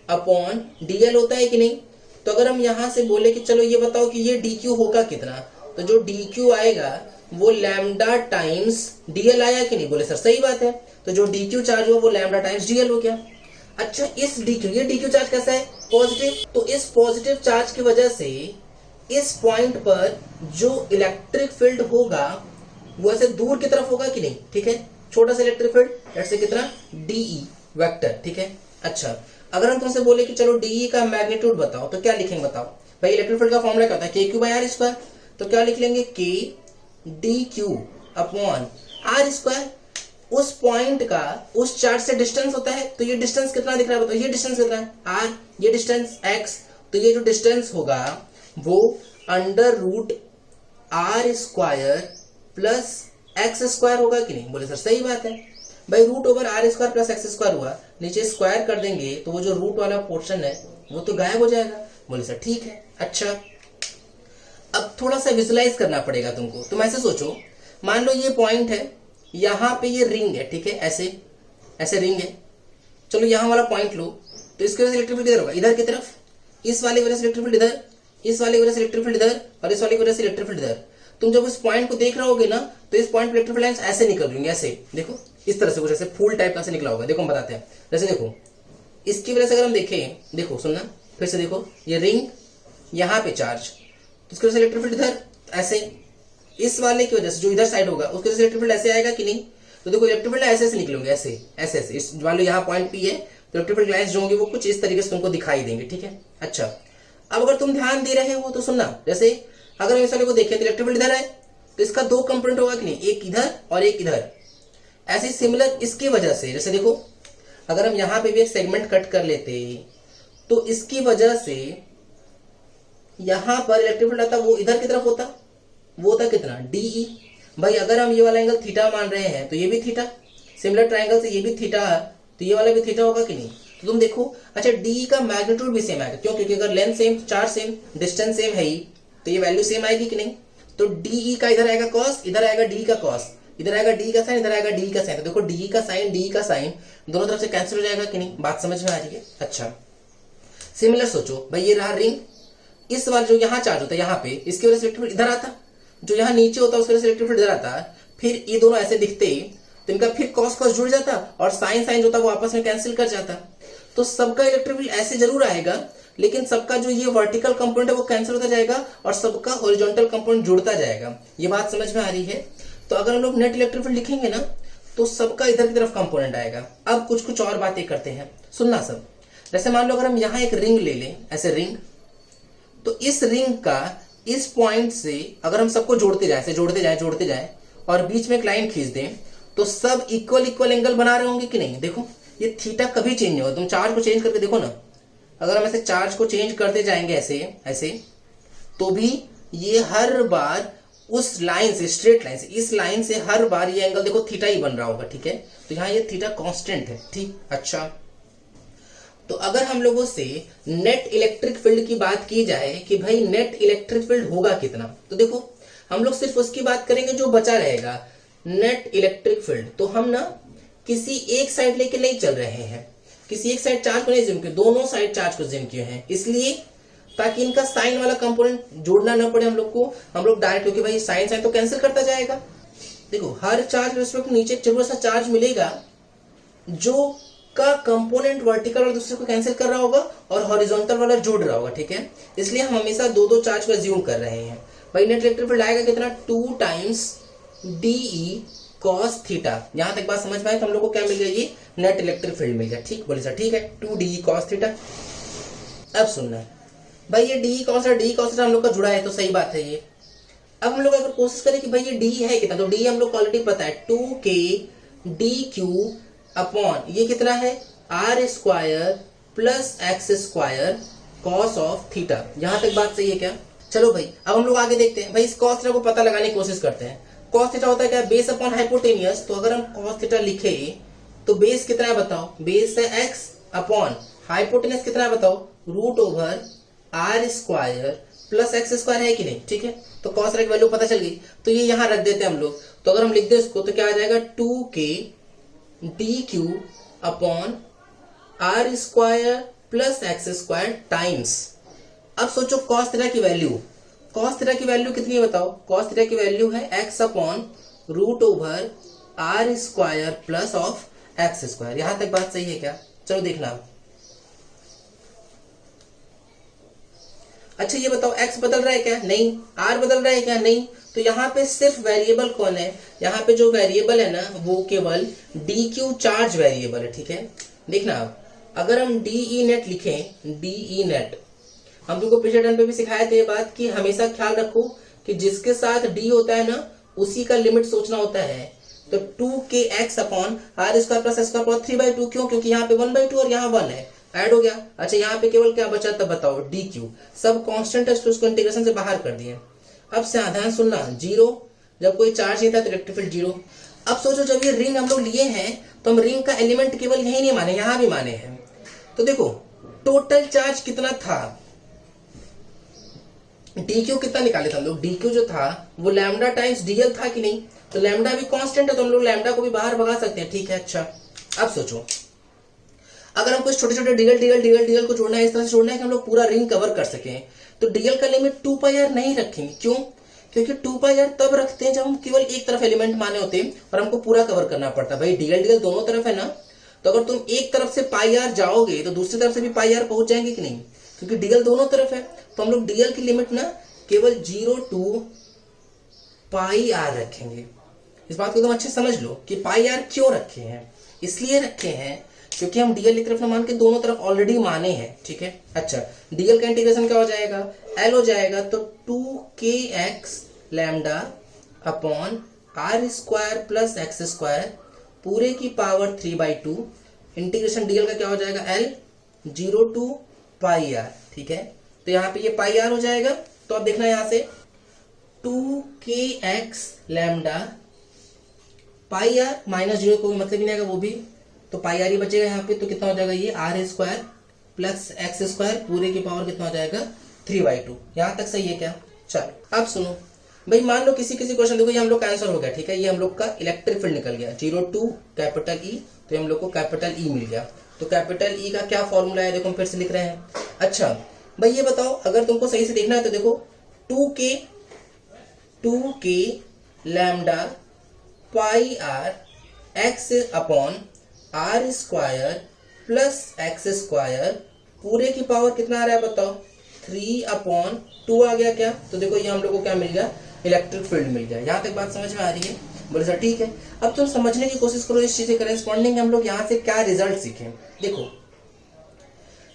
Speaker 1: अपॉन dl होता है कि नहीं। तो अगर हम यहां से बोले कि चलो ये बताओ कि ये dq होगा कितना, तो जो dq आएगा वो लैम्डा टाइम्स dl आया कि नहीं? बोले सर सही बात है, तो जो dq चार्ज हुआ वो लैम्डा टाइम्स dl हो गया। अच्छा, इस ये dq चार्ज कैसा है? पॉजिटिव। तो इस पॉजिटिव चार्ज की वजह से इस पॉइंट पर जो इलेक्ट्रिक फील्ड होगा वो ऐसे दूर की तरफ होगा कि नहीं, ठीक है। छोटा सा इलेक्ट्रिक फील्ड ऐसे कितना? de वेक्टर, ठीक है। अच्छा, अगर हम तुमसे बोले कि चलो de का मैग्नीट्यूड बताओ, तो क्या लिखेंगे बताओ भाई? इलेक्ट्रिक फील्ड का फॉर्मूला क्या होता है? kq/r²। तो क्या लिख लेंगे? k dq upon r square. उस पॉइंट का उस चार्ज से डिस्टेंस होता है, तो ये डिस्टेंस कितना दिख रहा है बताओ? ये डिस्टेंस कितना है? r, ये डिस्टेंस x, तो ये जो डिस्टेंस होगा वो under root r square plus x square होगा कि नहीं? बोले सर सही बात है भाई, root over r square plus x square हुआ, नीचे स्क्वायर कर देंगे तो वो जो रूट वाला पोर्शन है वो तो गायब हो जाएगा। बोले सर ठीक है। अच्छा, अब थोड़ा सा विजुलाइज करना पड़ेगा तुमको। तुम ऐसे सोचो, मान लो ये पॉइंट है, यहाँ पे ये रिंग है, ठीक है, ऐसे रिंग है। चलो यहाँ वाला पॉइंट लो, तो इसकी वजह से इलेक्ट्रिक फील्ड इधर होगा, इधर की तरफ, इस वाली वजह से इलेक्ट्रिक फील्ड इधर, इस वाली वजह से इलेक्ट्रिक फील्ड इधर, और इस वाली वजह से इलेक्ट्रिक फील्ड इधर। तुम जब इस पॉइंट को देख रहे होगे ना, तो इस पॉइंट पे इलेक्ट्रिक फील्ड लाइंस ऐसे निकल रही ऐसे, देखो इस तरह से कुछ ऐसे फूल टाइप का से निकला होगा। देखो हम बताते हैं, जैसे देखो इसकी वजह से अगर हम देखें, देखो सुनना फिर से, देखो ये रिंग, यहाँ पे चार्ज, तो उसकी वजह से इलेक्ट्रिक फील्ड इधर ऐसे, इस वाले की वजह से जो इधर साइड होगा उसकी वजह से इलेक्ट्रिक फील्ड ऐसे आएगा कि नहीं? तो देखो इलेक्ट्रिक फील्ड ऐसे ऐसे निकलेंगे, ऐसे ऐसे ऐसे। इस मान लो यहाँ पॉइंट पी है, तो इलेक्ट्रिक फील्ड लाइंस जो होंगे वो कुछ इस तरीके से तुमको दिखाई देंगे, ठीक है। अच्छा, अब अगर तुम ध्यान दे रहे हो तो सुनना, जैसे अगर हम इस वाले को देखें तो इलेक्ट्रिक फील्ड इधर है, तो तो इसका दो कंपोनेंट होगा कि नहीं, एक इधर और एक इधर। ऐसे सिमिलर इसकी वजह से, जैसे देखो अगर हम यहां पे भी एक सेगमेंट कट कर लेते तो इसकी वजह से यहां पर इलेक्ट्रिक फील्ड आता, वो इधर की तरफ होता, वो होता कितना DE। भाई अगर हम ये वाला एंगल थीटा मान रहे हैं तो ये भी थीटा, सिमिलर ट्रायंगल से ये भी थीटा है तो ये वाला भी थीटा होगा कि नहीं। तो तुम देखो, अच्छा DE का मैग्नीट्यूड भी सेम आएगा, क्यों, क्योंकि अगर length same, charge same, distance same है ही, तो ये वैल्यू सेम आएगी कि नहीं। तो DE का इधर आएगा कॉस, इधर आएगा DE का कॉस, इधर आएगा DE का साइन, इधर आएगा DE का साइन। तो देखो DE का साइन, DE का साइन दोनों तरफ से कैंसिल हो जाएगा कि नहीं, बात समझ में आ रही है। अच्छा सिमिलर सोचो, भाई ये रहा रिंग, इस वाला जो यहाँ चार्ज होता है यहाँ पे, इसकी वजह से इलेक्ट्रिक फील्ड इधर आता, जो यहाँ नीचे होता है उसकी वजह से इलेक्ट्रिक फील्ड इधर आता, फिर ये दोनों ऐसे दिखते तो इनका फिर कॉस कॉस जुड़ जाता और साइन साइन जो था वो आपस में कैंसिल कर जाता। तो सबका इलेक्ट्रिक फील्ड ऐसे जरूर आएगा, लेकिन सबका जो ये वर्टिकल कंपोनेंट है वो कैंसिल होता जाएगा और सबका हॉरिजॉन्टल कंपोनेंट जुड़ता जाएगा। ये बात समझ में आ रही है। तो अगर हम लोग नेट इलेक्ट्रिक फील्ड लिखेंगे ना तो सबका इधर की तरफ कंपोनेंट आएगा। अब कुछ कुछ और बातें करते हैं, सुनना सब। जैसे मान लो अगर हम यहाँ एक रिंग ले लें, ऐसे रिंग, तो इस रिंग का इस पॉइंट से अगर हम सबको जोड़ते जाए, ऐसे जोड़ते जाए और बीच में एक लाइन खींच दें तो सब इक्वल इक्वल एंगल बना रहे होंगे कि नहीं। देखो ये थीटा कभी चेंज नहीं होगा, तुम चार्ज को चेंज करके देखो ना, अगर हम ऐसे चार्ज को चेंज करते जाएंगे ऐसे ऐसे, तो भी ये हर बार उस लाइन से, स्ट्रेट लाइन से, इस लाइन से हर बार ये एंगल देखो थीटा ही बन रहा होगा, ठीक है। तो यहाँ ये थीटा कांस्टेंट है, ठीक। अच्छा तो अगर हम लोगों से नेट इलेक्ट्रिक फील्ड की बात की जाए कि भाई नेट इलेक्ट्रिक फील्ड होगा कितना, तो देखो हम लोग सिर्फ उसकी बात करेंगे जो बचा रहेगा, नेट इलेक्ट्रिक फील्ड। तो हम ना किसी एक साइड लेके नहीं चल रहे हैं, किसी एक साइड चार्ज को नहीं जिम किए, दोनों साइड चार्ज को जिम किए हैं, इसलिए ताकि इनका साइन वाला कंपोनेंट जोड़ना ना पड़े हम लोग को। हम लोग डायरेक्ट, क्योंकि भाई साइन साइन तो कैंसिल करता जाएगा। देखो हर चार्ज रिस्पेक्ट नीचे जरूर सा चार्ज मिलेगा जो का कंपोनेंट वर्टिकल और दूसरे को कैंसिल कर रहा होगा और हॉरिजॉन्टल वाला जोड़ रहा होगा, ठीक है। इसलिए हम हमेशा दो दो चार्ज को अज्यूम कर रहे हैं। भाई नेट इलेक्ट्रिक फील्ड आएगा कितना, 2 टाइम्स DE cos थीटा। यहां तक बात समझ में आए तो हम लोग को क्या मिल गया, ये नेट इलेक्ट्रिक फील्ड मिल गया, ठीक। बोले सर ठीक है, 2 DE cos थीटा। अब सुनना भाई, ये DE cos और DE cos थीटा हम लोग का जुड़ा है तो सही बात है ये। अब हम लोग अगर कोशिश करें कि भाई ये DE है कितना, तो DE हम लोग को ऑलरेडी पता है, 2K DQ अपॉन ये कितना है, R square plus X square cos of theta. यहां तक बात सही है क्या। चलो भाई अब हम लोग आगे देखते हैं। भाई इस cos थीटा को पता लगाने की कोशिश करते हैं। cos थीटा होता है क्या, बेस अपॉन हाइपोटेनियस। तो अगर हम cos थीटा लिखे तो बेस कितना है बताओ, बेस है x अपॉन हाइपोटेनियस कितना है बताओ, root over R square plus X square है कि नहीं, ठीक है। तो cos थीटा की वैल्यू पता चल गई, तो ये यहां रख देते हैं हम लोग। तो अगर हम लिख दे इसको तो क्या आ जाएगा, 2K DQ upon R square plus X square times. अब सोचो cos थीटा की वैल्यू, cos थीटा की वैल्यू कितनी है बताओ, cos थीटा की वैल्यू है x upon root over R square plus of X square. यहां तक बात सही है क्या। चलो देखना। अच्छा ये बताओ x बदल रहा है क्या, नहीं। R बदल रहा है क्या, नहीं। तो यहाँ पे सिर्फ वेरिएबल कौन है, यहाँ पे जो वेरिएबल है ना वो केवल DQ चार्ज वेरिएबल है, ठीक है। देखना अब अगर हम DE नेट लिखें, DE नेट, हम लोग को पिछले टर्म पे भी सिखाया था ये बात कि हमेशा ख्याल रखो कि जिसके साथ D होता है ना उसी का लिमिट सोचना होता है। तो 2kx upon R square plus square power 3/2, क्यों, क्योंकि यहाँ पे 1/2 और यहाँ 1 है, ऐड हो गया। अच्छा यहाँ पे केवल क्या बचा तब बताओ, DQ। सब कांस्टेंट है तो उसको इंटीग्रेशन से बाहर कर दिए। अब सावधान सुनना, 0 जब कोई चार्ज नहीं था तो इलेक्ट्रिक फील्ड 0। अब सोचो जब ये रिंग हम लोग लिए हैं तो हम रिंग का एलिमेंट केवल यही नहीं माने, यहां भी माने हैं। तो देखो टोटल चार्ज कितना था, DQ कितना निकाले थे हम लोग, DQ जो था वो लैम्डा टाइम्स DL था कि नहीं। तो लैम्डा भी कांस्टेंट है तो हम लोग लैम्डा को भी बाहर भगा सकते हैं, ठीक है। अच्छा अब सोचो अगर हम कुछ छोटे छोटे DL को जोड़ना है, इस तरह से जोड़ना है कि हम लोग पूरा रिंग कवर कर सकें, तो DL का लिमिट 2πr नहीं रखेंगे, क्यों, क्योंकि 2πr तब रखते हैं जब हम केवल एक तरफ एलिमेंट माने होते हैं और हमको पूरा कवर करना पड़ता है। भाई DL दोनों तरफ है ना, तो अगर तुम एक तरफ से πr जाओगे तो दूसरी तरफ से भी πr पहुंच जाएंगे कि नहीं, क्योंकि DL दोनों तरफ है। तो हम लोग DL की लिमिट ना केवल 0 to πr रखेंगे। इस बात को तुम अच्छे समझ लो कि πr क्यों रखे हैं, इसलिए रखे हैं क्योंकि हम DL एक तरफ ना मान के दोनों तरफ ऑलरेडी माने हैं, ठीक है। अच्छा DL का इंटीग्रेशन क्या हो जाएगा, L हो जाएगा, तो 2kx lambda upon r square plus x square पूरे की पावर 3/2 इंटीग्रेशन डीएल का क्या हो जाएगा एल 0 टू पाई आर। ठीक है, तो यहाँ पे ये पाई आर हो जाएगा। तो अब देखना यहाँ से 2kx lambda pi are minus 0 कोई मतलब ही नहीं आएगा वो भी, तो पाई आर ही बचेगा यहाँ पे। तो कितना हो जाएगा ये r square plus x square पूरे की पावर कितना हो जाएगा 3/2। यहाँ तक सही है क्या? चलो अब सुनो भाई, मान लो किसी क्वेश्चन देखो ये हम लोग का आंसर हो गया। ठीक है, ये हम लोग का इलेक्ट्रिक फील्ड निकल गया 0 टू कैपिटल ई, तो हम लोग को कैपिटल ई मिल गया। तो कैपिटल ई का क्या फॉर्मूला है देखो हम फिर से लिख रहे हैं। अच्छा भाई ये बताओ, अगर तुमको सही से देखना है तो देखो 2k lambda pi r x upon r square plus x square पूरे की पावर कितना आ रहा है बताओ 3/2 आ गया क्या? तो देखो ये हम लोग को क्या मिल गया इलेक्ट्रिक फील्ड मिल गया। यहाँ तक बात समझ में आ रही है? बोले सर ठीक है। अब तुम समझने की कोशिश करो इस चीज के करेस्पॉन्डिंग हम लोग यहाँ से क्या रिजल्ट सीखें। देखो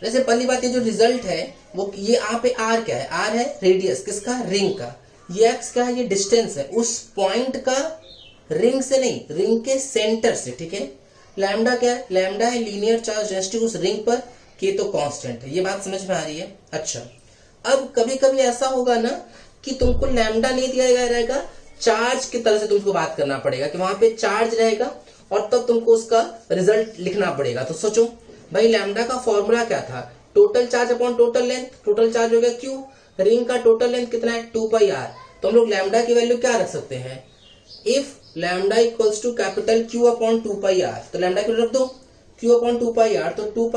Speaker 1: जैसे पहली बात ये जो रिजल्ट है वो ये यहाँ पे आर क्या है? आर है रेडियस किसका? रिंग का। ये एक्स क्या है? ये डिस्टेंस है उस पॉइंट का, रिंग से नहीं, रिंग के सेंटर से। ठीक है, लैम्डा क्या है? लैम्डा है लीनियर चार्ज डेंसिटी उस रिंग पर, के तो कांस्टेंट है। ये बात समझ में आ रही है? अच्छा अब कभी कभी ऐसा होगा ना कि तुमको लैम्डा नहीं दिया रहेगा, चार्ज की तरह से तुमको बात करना पड़ेगा कि वहां पे चार्ज रहेगा और तब तुमको उसका रिजल्ट लिखना पड़ेगा। तो सोचो भाई लैम्डा का फॉर्मूला क्या था? Total charge upon total length. Total charge हो गया क्यू, रिंग का टोटल लेंथ कितना है 2 r। तो हम लोग लैम्डा की वैल्यू क्या रख सकते हैं? If lambda equals to capital Q upon 2 r, तो लैम्डा की रख दो क्यू अपॉन 2 r, तो 2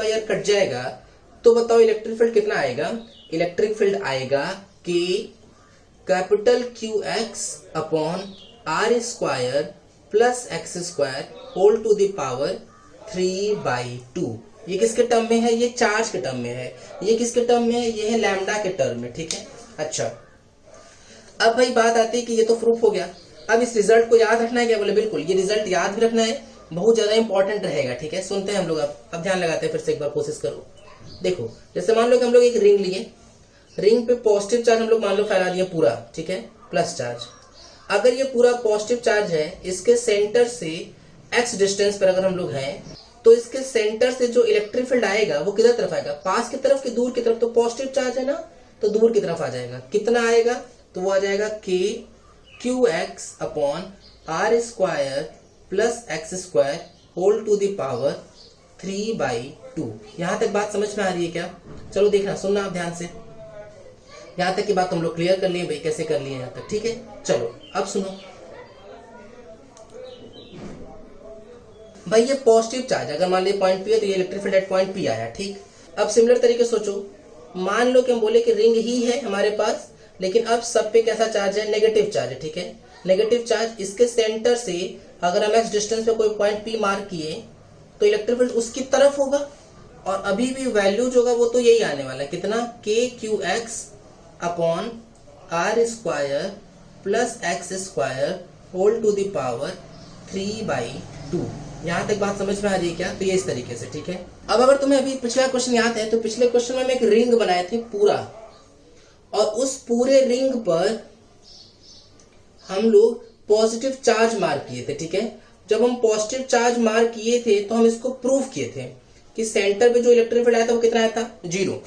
Speaker 1: r कट जाएगा। तो बताओ इलेक्ट्रिक फील्ड कितना आएगा? इलेक्ट्रिक फील्ड आएगा कि capital Q x upon r square plus x square whole to the power 3/2। ये किसके टर्म में है? ये चार्ज के टर्म में है। ये किसके टर्म में है? ये है लैम्डा के टर्म में। ठीक है, अच्छा अब भाई बात आती है कि ये तो प्रूफ हो गया। अब इस रिजल्ट को याद रखना है क्या? बोले बिल्कुल, ये रिजल्ट याद भी रखना है, बहुत ज्यादा इंपॉर्टेंट रहेगा। ठीक है, सुनते हैं हम लोग। अब ध्यान लगाते हैं, फिर से एक बार कोशिश करो। देखो जैसे मान लो कि हम लोग एक रिंग लिए, रिंग पे पॉजिटिव चार्ज हम लोग मान लो फैला दिए पूरा। ठीक है, प्लस चार्ज। अगर ये पूरा पॉजिटिव चार्ज है, इसके सेंटर से एक्स डिस्टेंस पर अगर हम लोग हैं, तो इसके सेंटर से जो इलेक्ट्रिक फील्ड आएगा वो किधर तरफ आएगा? पास की तरफ कि दूर की तरफ? तो पॉजिटिव चार्ज है ना, तो दूर की तरफ आ जाएगा। कितना आएगा? तो वो आ जाएगा k Q x upon r square plus x square whole to the power 3/2। यहां तक बात समझ में आ रही है क्या? चलो देखना, सुनना आप ध्यान से। यहां तक की बात हम लोग क्लियर कर लिए भाई, कैसे कर लिए यहां तक? ठीक है, चलो अब सुनो भाई, ये पॉजिटिव चार्ज अगर मान लीजिए पॉइंट पी है तो ये electric field at point P आया। ठीक, अब सिमिलर तरीके सोचो, मान लो कि हम बोले कि रिंग ही है हमारे पास, लेकिन अब सब पे कैसा चार्ज है? नेगेटिव चार्ज है। ठीक है, नेगेटिव चार्ज, इसके सेंटर से अगर हम एक्स डिस्टेंस पे कोई पॉइंट पी मार्क किए तो इलेक्ट्रिक फील्ड उसकी तरफ होगा, और अभी भी वैल्यू जो होगा वो तो यही आने वाला है। कितना? K Q x upon r square plus x square whole to the power 3/2। यहां तक बात समझ में आ रही है क्या? तो ये इस तरीके से। ठीक है, अब अगर तुम्हें अभी पिछला क्वेश्चन याद है तो पिछले क्वेश्चन में हम एक रिंग बनाए थे पूरा, और उस पूरे रिंग पर हम लोग पॉजिटिव चार्ज मार्क किए थे। ठीक है, जब हम पॉजिटिव चार्ज मार्क किए थे तो हम इसको प्रूव किए थे कि सेंटर पे जो इलेक्ट्रिक फील्ड आया था वो कितना आया था? 0।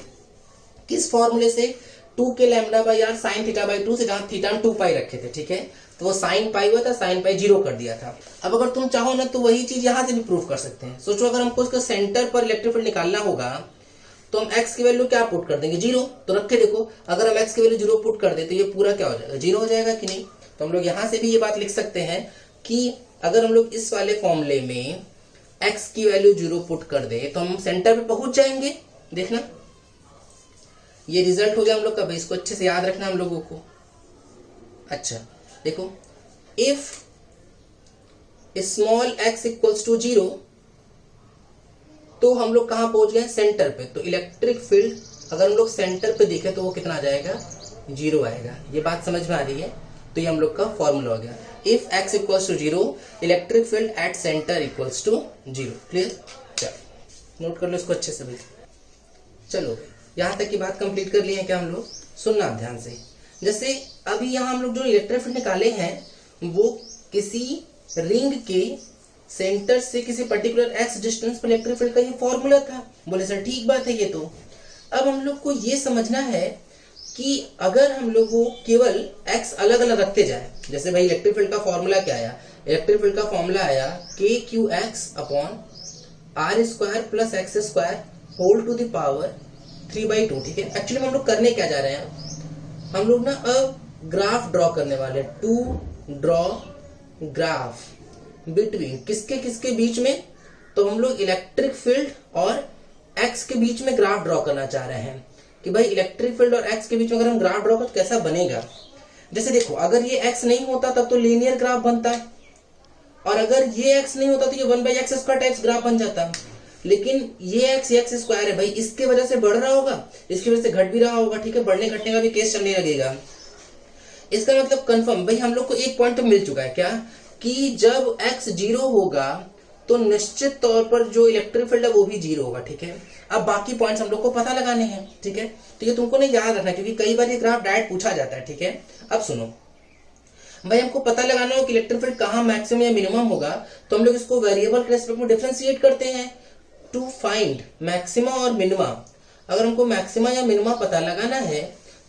Speaker 1: किस फॉर्मूले से? 2k lambda by are sine theta से, जहां थीटा 2 पाई रखे थे। ठीक है, तो वो साइन पाई हुआ था, साइन पाई 0 कर दिया था। अब अगर तुम चाहो ना तो वही चीज यहां से भी प्रूव कर सकते हैं। सोचो अगर हमको इसका सेंटर पर इलेक्ट्रिक फील्ड निकालना होगा तो हम x की वैल्यू क्या पुट कर देंगे? 0। तो रख के देखो, अगर हम x की वैल्यू 0 पुट कर दे तो ये पूरा क्या हो जाएगा? 0 हो जाएगा कि नहीं? तो हम लोग यहां से भी ये बात लिख सकते हैं कि अगर हम लोग इस वाले फॉर्मूले में x की वैल्यू 0 पुट कर दे तो हम सेंटर पे पहुंच जाएंगे। देखना, ये रिजल्ट हो गया हम लोग का। भाई इसको अच्छे से याद रखना हम लोगों को। अच्छा देखो, if small x equals to 0, तो हम लोग कहां पहुंच गए? सेंटर पे। तो इलेक्ट्रिक फील्ड अगर हम लोग सेंटर पे देखें तो वो कितना आ जाएगा? 0 आएगा। ये बात समझ में आ रही है? तो ये हम लोग का फॉर्मूला हो गया, if x equals to 0 electric field at center equals to 0। Clear? चलो नोट कर लो इसको अच्छे से भाई। चलो यहां तक की बात कंप्लीट कर ली है क्या हम लोग? सुनना ध्यान से। जैसे अभी यहाँ हम लोग जो इलेक्ट्रिक फील्ड निकाले हैं वो किसी रिंग के सेंटर से किसी पर्टिकुलर एक्स डिस्टेंस पर इलेक्ट्रिक फील्ड का ये फॉर्मूला था। बोले सर ठीक बात है ये तो। अब हम लोग को ये समझना है कि अगर हम लोग वो केवल एक्स अलग अलग रखते जाए, जैसे भाई इलेक्ट्रिक फील्ड का फॉर्मूला क्या आया, इलेक्ट्रिक फील्ड का फॉर्मूला आया k Q x upon r square plus x square whole to the power 3/2। ठीक है, एक्चुअली में हम लोग करने क्या जा रहे हैं, हम लोग ना अब ग्राफ ड्रॉ करने वाले, टू ड्रॉ ग्राफ बिटवीन किसके किसके बीच में, तो हम लोग इलेक्ट्रिक फील्ड और एक्स के बीच में ग्राफ ड्रॉ करना चाह रहे हैं कि भाई इलेक्ट्रिक फील्ड और एक्स के बीच में अगर हम ग्राफ ड्रॉ करें तो कैसा बनेगा। जैसे देखो अगर ये एक्स नहीं होता तब तो लीनियर ग्राफ बनता, और अगर ये एक्स नहीं होता तो ये 1/x² टाइप्स ग्राफ बन जाता। लेकिन ये एक्स स्क्वायर है भाई, इसके वजह से बढ़ रहा होगा, इसकी वजह से घट भी रहा होगा। ठीक है, बढ़ने घटने का भी केस चलने लगेगा। इसका मतलब कंफर्म भाई हम लोग को एक पॉइंट तो मिल चुका है क्या, कि जब x 0 होगा तो निश्चित तौर पर जो इलेक्ट्रिक फील्ड है वो भी 0 होगा। ठीक है, अब बाकी पॉइंट्स हम लोग को पता लगाने हैं। ठीक है, तो ये तुमको नहीं याद रखना क्योंकि कई बार ये ग्राफ डायरेक्ट पूछा जाता है। ठीक है, अब सुनो भाई, हमको पता लगाना हो कि इलेक्ट्रिक फील्ड कहाँ मैक्सिमम या मिनिमम होगा, तो हम लोग इसको वेरिएबल के रेस्पेक्ट में डिफरेंशिएट करते हैं टू फाइंड मैक्सिमा और मिनिमा। अगर हमको मैक्सिमा या मिनिमा पता लगाना है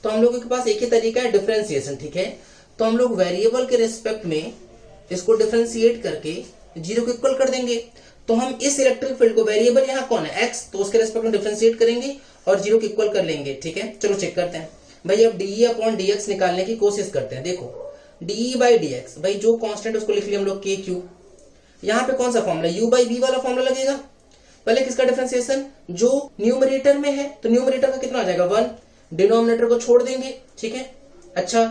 Speaker 1: तो हम लोगों के पास एक ही तरीका है, डिफरेंशिएशन। ठीक है, तो हम लोग वेरिएबल के रेस्पेक्ट में इसको डिफरेंशिएट करके 0 को इक्वल कर देंगे। तो हम इस इलेक्ट्रिक फील्ड को, वेरिएबल यहाँ कौन है x, तो उसके रेस्पेक्ट में डिफरेंशिएट करेंगे और 0 को इक्वल कर लेंगे। ठीक है, चलो चेक करते हैं भाई। अब dE अपॉन dx निकालने की कोशिश करते हैं। देखो dE/dx, भाई जो कांस्टेंट उसको लिख लिया हम लोग के क्यू। यहाँ पे कौन सा फॉर्मूला, u/v वाला फॉर्मूला लगेगा। पहले किसका डिफरेंशिएशन, जो न्यूमरेटर में है, तो न्यूमरेटर का कितना आ जाएगा 1, डिनोमिनेटर को छोड़ देंगे। ठीक है, अच्छा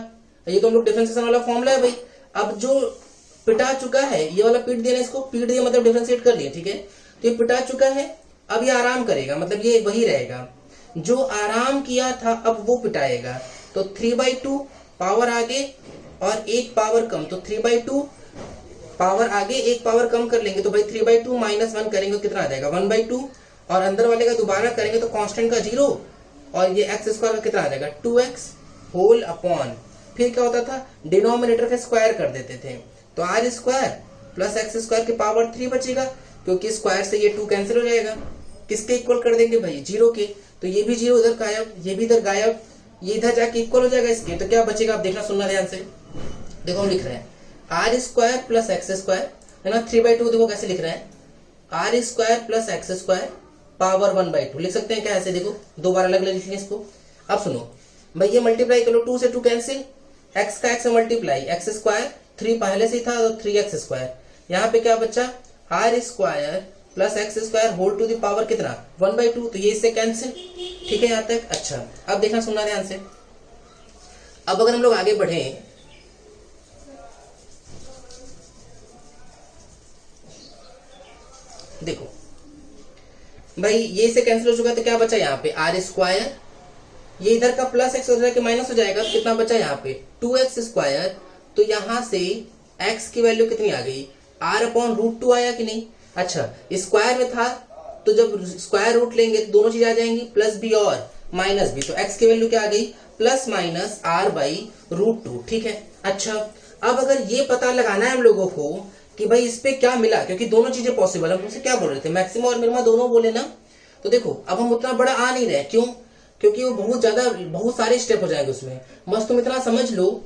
Speaker 1: ये तो हम लोग डिफरेंशिएशन वाला फॉर्मूला है भाई। अब जो पिटा चुका है ये वाला पीट देना, इसको पीट दिया मतलब डिफरेंशिएट कर लिया। ठीक है, तो ये पिटा चुका है, अब ये आराम करेगा, मतलब ये वही रहेगा जो आराम किया था, अब वो पिटाएगा। तो 3/2 पावर आगे और एक पावर कम, तो 3/2 पावर आगे एक पावर कम कर लेंगे, तो भाई 3/2 माइनस 1 करेंगे तो कितना आ जाएगा 1/2, और अंदर वाले का दोबारा करेंगे तो कांस्टेंट का 0, और ये एक्स स्क्वायर का कितना आ जाएगा 2x होल अपॉन, फिर क्या होता था डिनोमिनेटर का स्क्वायर कर देते थे, तो r square plus x square के पावर 3 बचेगा, क्योंकि स्क्वायर से ये 2 कैंसिल हो जाएगा। किसके इक्वल कर देंगे भाई 0 के, तो ये भी 0 उधर गायब, ये भी इधर गायब, ये इधर जाके इक्वल हो जाएगा इसके। तो क्या बचेगा, आप देखना सुनना ध्यान से। देखो हम लिख रहे हैं r square plus x square है ना, 3/2 देखो कैसे लिख रहे हैं, r square plus x square power 1/2 लिख सकते हैं क्या ऐसे, देखो दो बार अलग अलग लिखेंगे इसको। अब सुनो भाई, ये मल्टीप्लाई करो, 2 से 2 कैंसिल, एक्स का एक्स मल्टीप्लाई, एक्स स्क्वायर 3 पहले से ही था तो 3x स्क्वायर, यहाँ पे क्या बचा r square plus x square whole to the power कितना 1/2, तो ये इससे कैंसिल। ठीक है यहाँ तक। अच्छा अब देखना सुनना ध्यान से। अब अगर हम लोग आगे बढ़े, देखो भाई ये से कैंसिल हो चुका, तो क्या बचा यहाँ पे आर स्क्वायर, ये इधर का प्लस एक्स उधर के माइनस हो जाएगा, तो कितना बचा यहाँ पे 2x स्क्वायर, तो यहां से x की वैल्यू कितनी आ गई r/√2 आया कि नहीं। अच्छा स्क्वायर में था तो जब स्क्वायर रूट लेंगे तो दोनों चीज आ जाएंगी, प्लस भी और माइनस भी, तो x की वैल्यू क्या आ गई प्लस माइनस r/√2। ठीक है, अच्छा अब अगर ये पता लगाना है हम लोगों को कि भाई इस पे क्या मिला, क्योंकि दोनों चीजें पॉसिबल है, हम तुमसे क्या बोल रहे थे मैक्सिमम और मिनिमम दोनों बोले ना, तो देखो अब हम उतना बड़ा आ नहीं रहे, क्यों, क्योंकि वो बहुत सारे स्टेप हो जाएंगे उसमें। बस तुम इतना समझ लो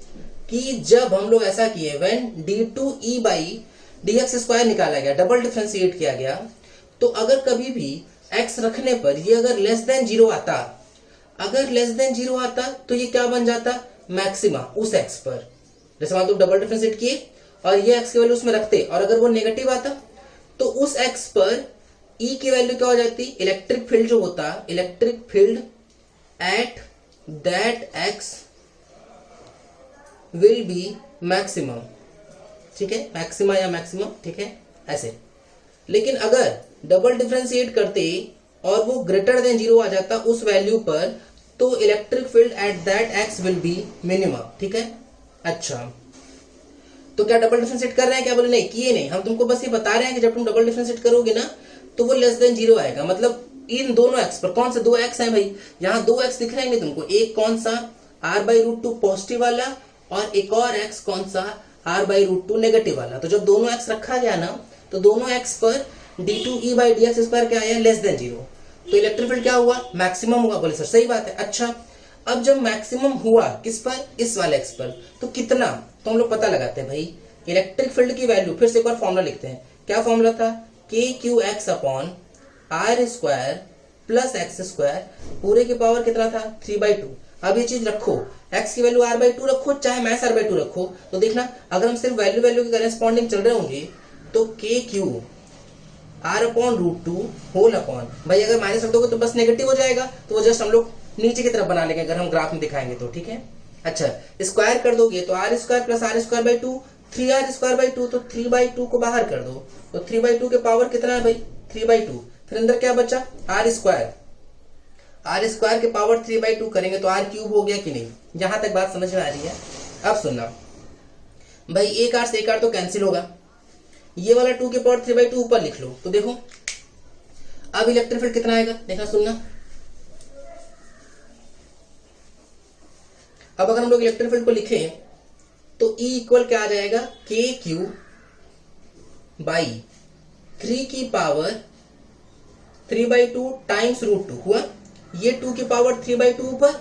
Speaker 1: कि जब हम लोग ऐसा किए, व्हेन d2e/dx² निकाला गया, डबल डिफरेंशिएट किया गया, तो अगर कभी भी x रखने पर ये अगर लेस देन 0 आता, अगर लेस देन 0 आता तो ये क्या बन जाता मैक्सिमा उस x पर। जैसे मान लो डबल डिफरेंशिएट किए और ये x की वैल्यू उसमें रखते, और अगर वो नेगेटिव आता तो उस x पर E की वैल्यू क्या हो जाती, इलेक्ट्रिक फील्ड जो होता, electric field at that x will be maximum. ठीक है, मैक्सिमा या मैक्सिमम, ठीक है ऐसे। लेकिन अगर डबल डिफरेंशिएट करते और वो ग्रेटर देन 0 आ जाता उस वैल्यू पर, तो electric field at that x will be minimum. ठीक है, अच्छा तो क्या डबल डिफरेंशिएट कर रहे हैं क्या, बोले नहीं किए नहीं, हम तुमको बस ये बता रहे हैं कि जब तुम डबल डिफरेंशिएट करोगे ना तो वो लेस देन 0 आएगा, मतलब इन दोनों x पर, कौन से 2 x हैं भाई, यहाँ 2 x दिख रहे हैं तुमको, एक कौन सा r/√2 पॉजिटिव वाला और एक और x कौन सा, r/√2 नेगेटिव वाला। तो जब दोनों x रखा गया ना तो दोनों x पर d2E/dx² क्या आया, लेस देन 0। तो इलेक्ट्रिक फील्ड क्या हुआ, मैक्सिमम हुआ। बोले सर सही बात है। अच्छा अब जब मैक्सिमम हुआ किस पर, इस वाले x पर, तो कितना, तो हम लोग पता लगाते हैं भाई इलेक्ट्रिक फील्ड की वैल्यू। फिर से एक बार फॉर्मूला लिखते हैं, क्या फॉर्मूला था, KQX/r² प्लस x² पूरे की पावर कितना था, 3/2। अब ये चीज रखो, x की वैल्यू r/2 रखो चाहे माइनस r/2 रखो, तो देखना अगर हम सिर्फ वैल्यू के करेस्पॉन्डिंग चल रहे होंगे तो KQ r/√2 होल अपॉन, भाई अगर माइनस रख दोगे तो बस नेगेटिव हो जाएगा, तो वो जस्ट हम लोग नीचे की तरफ बना लेंगे अगर हम ग्राफ में दिखाएंगे तो, ठीक है। अच्छा स्क्वायर कर दोगे तो r² प्लस r²/2 3r²/2, तो 3/2 को बाहर कर दो तो 3/2 के पावर कितना है भाई, 3/2। फिर अंदर क्या बचा, r² के पावर 3/2 करेंगे तो r³ हो गया कि नहीं, यहां तक बात समझ में आ रही है। अब सुनना भाई, एक r से एक r तो कैंसिल होगा, ये वाला 2 के पावर 3/2 ऊपर लिख लो, तो देखो अब इलेक्ट्रिक फील्ड कितना आएगा, देखना सुनना। अब अगर हम लोग इलेक्ट्रिक फील्ड को लिखें तो E इक्वल क्या आ जाएगा, KQ/3 की पावर 3/2 टाइम्स √2 हुआ, ये 2 की पावर 3/2 ऊपर।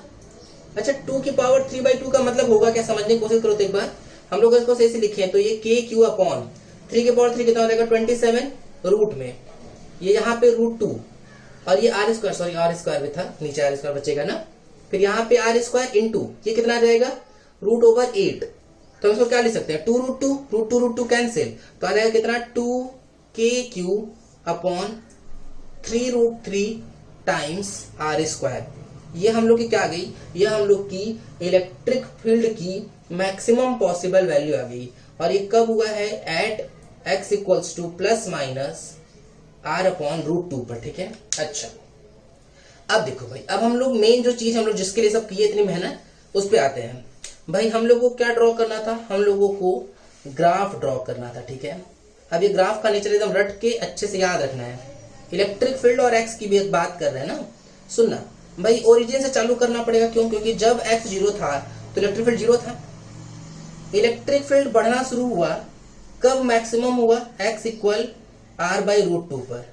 Speaker 1: अच्छा 2 की पावर 3/2 का मतलब होगा क्या, समझने की कोशिश करो तो एक बार। हम लोग इसको सही से लिखे तो ये KQ/3 के पावर 3 कितना हो जाएगा, 27 रूट में, ये यहाँ पे √2 और ये r² सॉरी r² भी था, नीचे r² बचेगा ना, फिर यहाँ पे r² इंटू ये कितना आ जाएगा, √8। तो इसको क्या लिख सकते हैं, 2√2 कैंसिल, तो आ जाएगा कितना, 2KQ/3√3 टाइम्स r²। ये हम लोग की क्या आ गई, ये हम लोग की इलेक्ट्रिक फील्ड की मैक्सिमम पॉसिबल वैल्यू आ गई। और ये कब हुआ है, at x equals to plus minus r/√2 पर, ठीक है। अच्छा अब देखो भाई, अब हम लोग मेन जो चीज हम लोग जिसके लिए सब किए इतनी मेहनत, उस पे आते हैं भाई। हम लोगों को क्या ड्रॉ करना था, हम लोगों को ग्राफ ड्रॉ करना था, ठीक है। अब ये ग्राफ का नेचर एकदम रट के अच्छे से याद रखना है। इलेक्ट्रिक फील्ड और एक्स की भी बात कर रहे हैं ना, सुनना भाई, ओरिजिन से चालू करना पड़ेगा। क्यों, क्योंकि जब x 0 था तो इलेक्ट्रिक फील्ड 0 था। इलेक्ट्रिक फील्ड बढ़ना शुरू हुआ कब, मैक्सिमम हुआ x इक्वल r/√2 पर।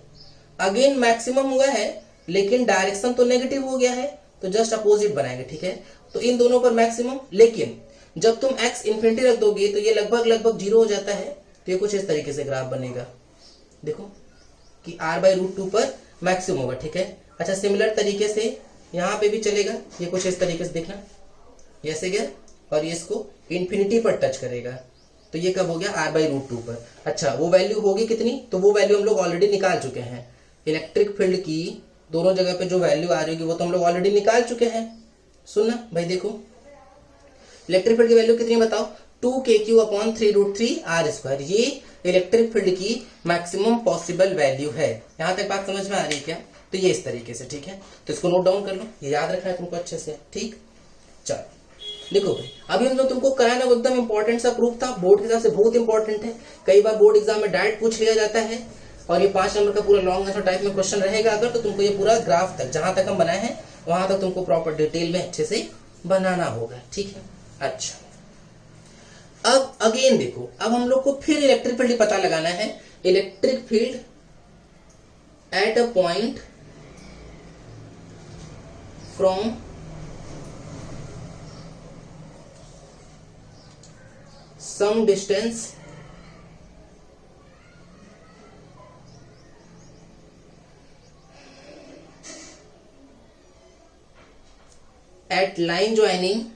Speaker 1: अगेन मैक्सिमम हुआ है लेकिन डायरेक्शन तो नेगेटिव हो गया है, तो जस्ट अपोजिट बनाएंगे, ठीक है। तो इन दोनों पर मैक्सिमम, लेकिन जब तुम x इंफिनिटी रख दोगे तो ये लगभग 0 हो जाता है। तो ये कुछ इस तरीके से ग्राफ बनेगा, देखो कि r/√2 पर मैक्सिमम होगा, ठीक है। अच्छा सिमिलर तरीके से यहाँ पे भी चलेगा, ये कुछ इस तरीके से देखना, ऐसे गया और ये इसको इंफिनिटी पर टच करेगा, तो ये कब हो गया, r/√2 पर। अच्छा वो वैल्यू होगी कितनी, तो वो वैल्यू हम लोग ऑलरेडी निकाल चुके हैं। इलेक्ट्रिक फील्ड की दोनों जगह पे जो वैल्यू आ रही होगी वो तो हम लोग ऑलरेडी निकाल चुके हैं। सुनना भाई, देखो इलेक्ट्रिक फील्ड की वैल्यू कितनी बताओ, 2KQ/3√3 r²। ये इलेक्ट्रिक फील्ड की मैक्सिमम पॉसिबल वैल्यू है। यहां तक बात समझ में आ रही है क्या, तो ये इस तरीके से, ठीक है। तो इसको नोट डाउन कर लो, ये याद रखना है तुमको अच्छे से, ठीक। चलो देखो भाई, अभी हम लोग तुमको कराना एकदम इंपॉर्टेंट सा प्रूफ था, बोर्ड के हिसाब से बहुत इंपॉर्टेंट है। कई बार बोर्ड एग्जाम में डायरेक्ट पूछ लिया जाता है, और ये 5 नंबर का पूरा लॉन्ग आंसर टाइप में क्वेश्चन रहेगा अगर, तो तुमको ये पूरा ग्राफ तक जहां तक हम बनाए हैं वहां तक तुमको प्रॉपर डिटेल में अच्छे से बनाना होगा, ठीक है। अच्छा अब अगेन देखो, अब हम लोग को फिर इलेक्ट्रिक फील्ड पता लगाना है। Electric field at a point from some distance at line joining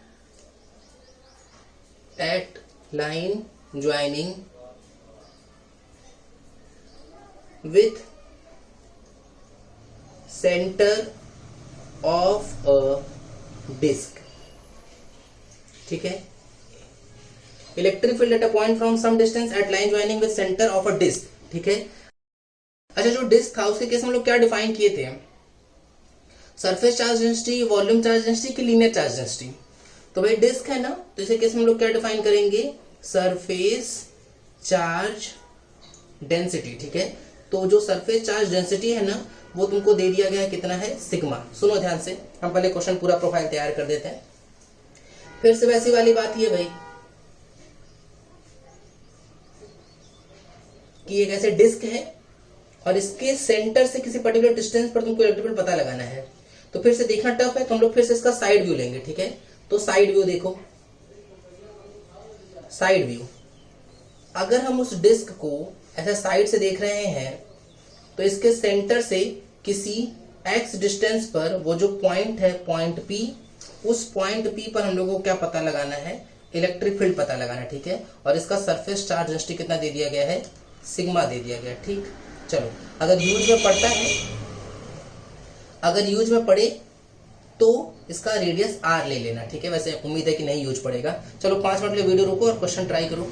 Speaker 1: with center of a disk, ठीक है। Electric field at a point from some distance at line joining with center of a disk, ठीक है। अच्छा जो disc था उसके case हम लोग क्या डिफाइन किए थे, surface charge density, volume charge density की लीनियर चार्ज डेंसिटी। तो भाई डिस्क है ना, तो इसे केस में हम लोग क्या डिफाइन करेंगे, सरफेस चार्ज डेंसिटी, ठीक है। तो जो सरफेस चार्ज डेंसिटी है ना वो तुमको दे दिया गया है, कितना है, सिग्मा। सुनो ध्यान से, हम पहले क्वेश्चन पूरा प्रोफाइल तैयार कर देते हैं। फिर से वैसी वाली बात ही है भाई कि एक ऐसे डिस्क है और इसके सेंटर से किसी पर्टिकुलर डिस्टेंस पर तुमको इलेक्ट्रिक फील्ड पता लगाना है। तो फिर से देखना टफ है, तो हम लोग फिर से इसका साइड व्यू लेंगे, ठीक है। तो साइड व्यू देखो, साइड व्यू, अगर हम उस डिस्क को ऐसे साइड से देख रहे हैं तो इसके सेंटर से किसी x डिस्टेंस पर वो जो पॉइंट है, पॉइंट P, उस पॉइंट P पर हम लोगों को क्या पता लगाना है, इलेक्ट्रिक फील्ड पता लगाना है, ठीक है। और इसका सरफेस चार्ज डेंसिटी कितना दे दिया गया है, सिग्मा दे दिया गया, ठीक। चलो, अगर यूज में पड़ता है, अगर यूज में पड़े तो इसका रेडियस r ले लेना, ठीक है। वैसे उम्मीद है कि नहीं यूज पड़ेगा। चलो 5 मिनट के लिए वीडियो रुको और क्वेश्चन ट्राई करो।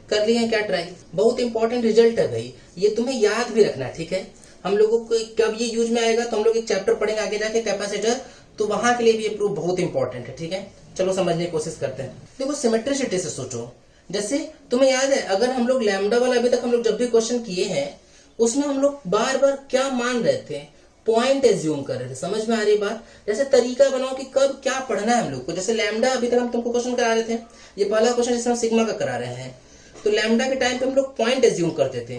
Speaker 1: कर लिए हैं क्या ट्राई? बहुत इंपॉर्टेंट रिजल्ट है भाई, ये तुम्हें याद भी रखना, ठीक है। हम लोगों को कब ये यूज में आएगा तो हम लोग एक चैप्टर पढ़ेंगे आगे जाके, कैपेसिटर, तो वहां के लिए भी ये प्रूफ बहुत इंपॉर्टेंट है, ठीक है। चलो समझने की कोशिश करते हैं। देखो सिमेट्रिसिटी से सोचो, जैसे तुम्हें याद है अगर हम लोग लैम्डा वाला अभी तक हम लोग जब भी क्वेश्चन किए हैं उसमें हम लोग बार बार क्या मान रहे थे, पॉइंट एज्यूम कर रहे थे। समझ में आ रही बात? जैसे तरीका बनाओ कि कब क्या पढ़ना है हम लोग को। जैसे लैम्डा अभी तक हम तुमको क्वेश्चन करा रहे थे, ये पहला क्वेश्चन जिसमें सिग्मा का करा रहे हैं, तो लैम्डा के टाइम पे हम लोग पॉइंट एज्यूम करते थे।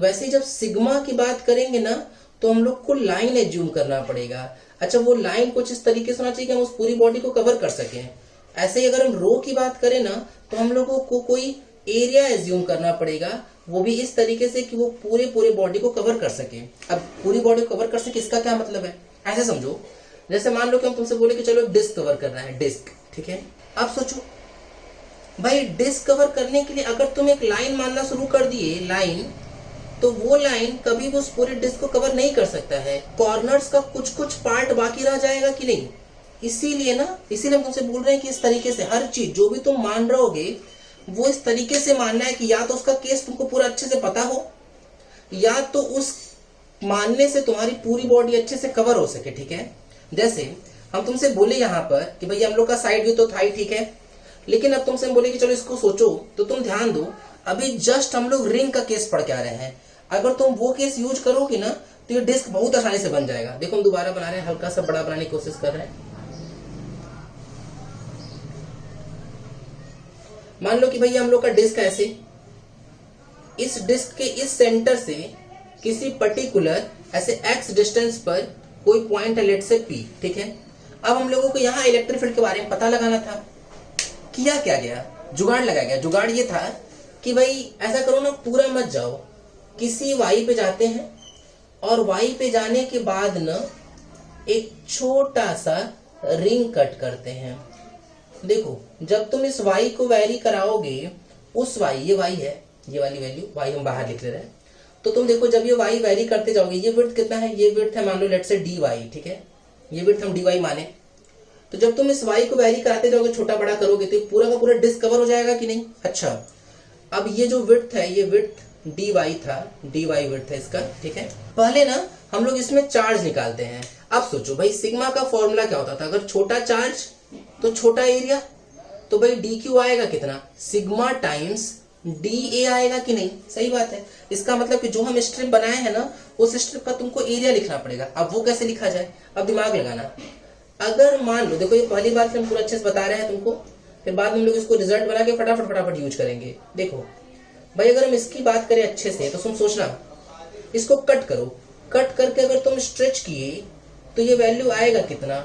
Speaker 1: वैसे ही जब सिग्मा की बात करेंगे ना तो हम लोग को लाइन एज्यूम करना पड़ेगा। अच्छा, वो लाइन कुछ इस तरीके से होना चाहिए कि हम उस पूरी बॉडी को कवर कर सकें। ऐसे ही अगर हम रो की बात करें ना तो हम लोगों को कोई एरिया एज्यूम करना पड़ेगा, वो भी इस तरीके से कि वो पूरे बॉडी को कवर कर सके। अब पूरी बॉडी को कवर कर सके इसका क्या मतलब है, ऐसे समझो जैसे मान लो कि हम तुमसे बोले कि चलो एक डिस्क कवर करना है, डिस्क, ठीक है। अब सोचो भाई, डिस्क कवर करने के लिए अगर तुम एक लाइन मानना शुरू कर दिए, लाइन, तो वो लाइन कभी भी उस पूरे डिस्क को कवर नहीं कर सकता है। कॉर्नर्स का कुछ कुछ पार्ट बाकी रह जाएगा कि नहीं। इसीलिए ना, इसीलिए हम तुमसे बोल रहे हैं कि इस तरीके से हर चीज जो भी तुम मान रहोगे वो इस तरीके से मानना है कि या तो उसका केस तुमको पूरा अच्छे से पता हो, या तो उस मानने से तुम्हारी पूरी बॉडी अच्छे से कवर हो सके, ठीक है। जैसे हम तुमसे बोले यहाँ पर कि भाई हम लोग का साइड व्यू तो था ही, ठीक है, लेकिन अब तुमसे हम बोले कि चलो इसको सोचो, तो तुम ध्यान दो, अभी जस्ट हम लोग रिंग का केस पढ़ के आ रहे हैं। अगर तुम वो केस यूज करोगे ना तो ये डिस्क बहुत आसानी से बन जाएगा। देखो हम दोबारा बना रहे हैं, हल्का सा बड़ा बनाने की कोशिश कर रहे हैं। मान लो कि भैया हम लोग का डिस्क ऐसे, इस डिस्क के इस सेंटर से किसी पर्टिकुलर ऐसे x डिस्टेंस पर कोई पॉइंट है, लेट से P, ठीक है। अब हम लोगों को यहाँ इलेक्ट्रिक फील्ड के बारे में पता लगाना था। किया क्या गया, जुगाड़ लगाया गया। जुगाड़ ये था कि भाई ऐसा करो ना, पूरा मत जाओ, किसी y पे जाते हैं और y पे जाने के बाद ना एक छोटा सा रिंग कट करते हैं। देखो जब तुम इस y को वैरी कराओगे, उस y, ये y है, ये वाली वैल्यू y हम बाहर लिख ले रहे हैं, तो तुम देखो जब ये y वैरी करते जाओगे, ये विड्थ कितना है, ये विड्थ है मान लो लेट से dy, ठीक है, ये विड्थ हम dy माने, तो जब तुम इस y को वैरी कराते जाओगे, छोटा बड़ा करोगे, तो पूरा का पूरा डिस्क कवर हो जाएगा कि नहीं। अच्छा, अब ये जो विड्थ है, ये विड्थ dy था, dy विड्थ है इसका, ठीक है। पहले ना हम लोग इसमें चार्ज निकालते हैं। अब सोचो भाई, सिग्मा का फॉर्मूला क्या होता था, अगर छोटा चार्ज तो छोटा एरिया, तो भाई dq आएगा कितना, सिग्मा टाइम्स dA आएगा कि नहीं। सही बात है। इसका मतलब कि जो हम स्ट्रिप बनाए हैं ना, उस स्ट्रिप का तुमको एरिया लिखना पड़ेगा। अब वो कैसे लिखा जाए, अब दिमाग लगाना। अगर मान लो, देखो ये पहली बार से हम पूरा अच्छे से बता रहे हैं तुमको, फिर बाद में हम लोग इसको रिजल्ट बना के फटाफट यूज करेंगे। देखो भाई, अगर हम इसकी बात करें अच्छे से तो तुम सोचना, इसको कट करो, कट करके अगर तुम स्ट्रेच किए तो ये वैल्यू आएगा कितना,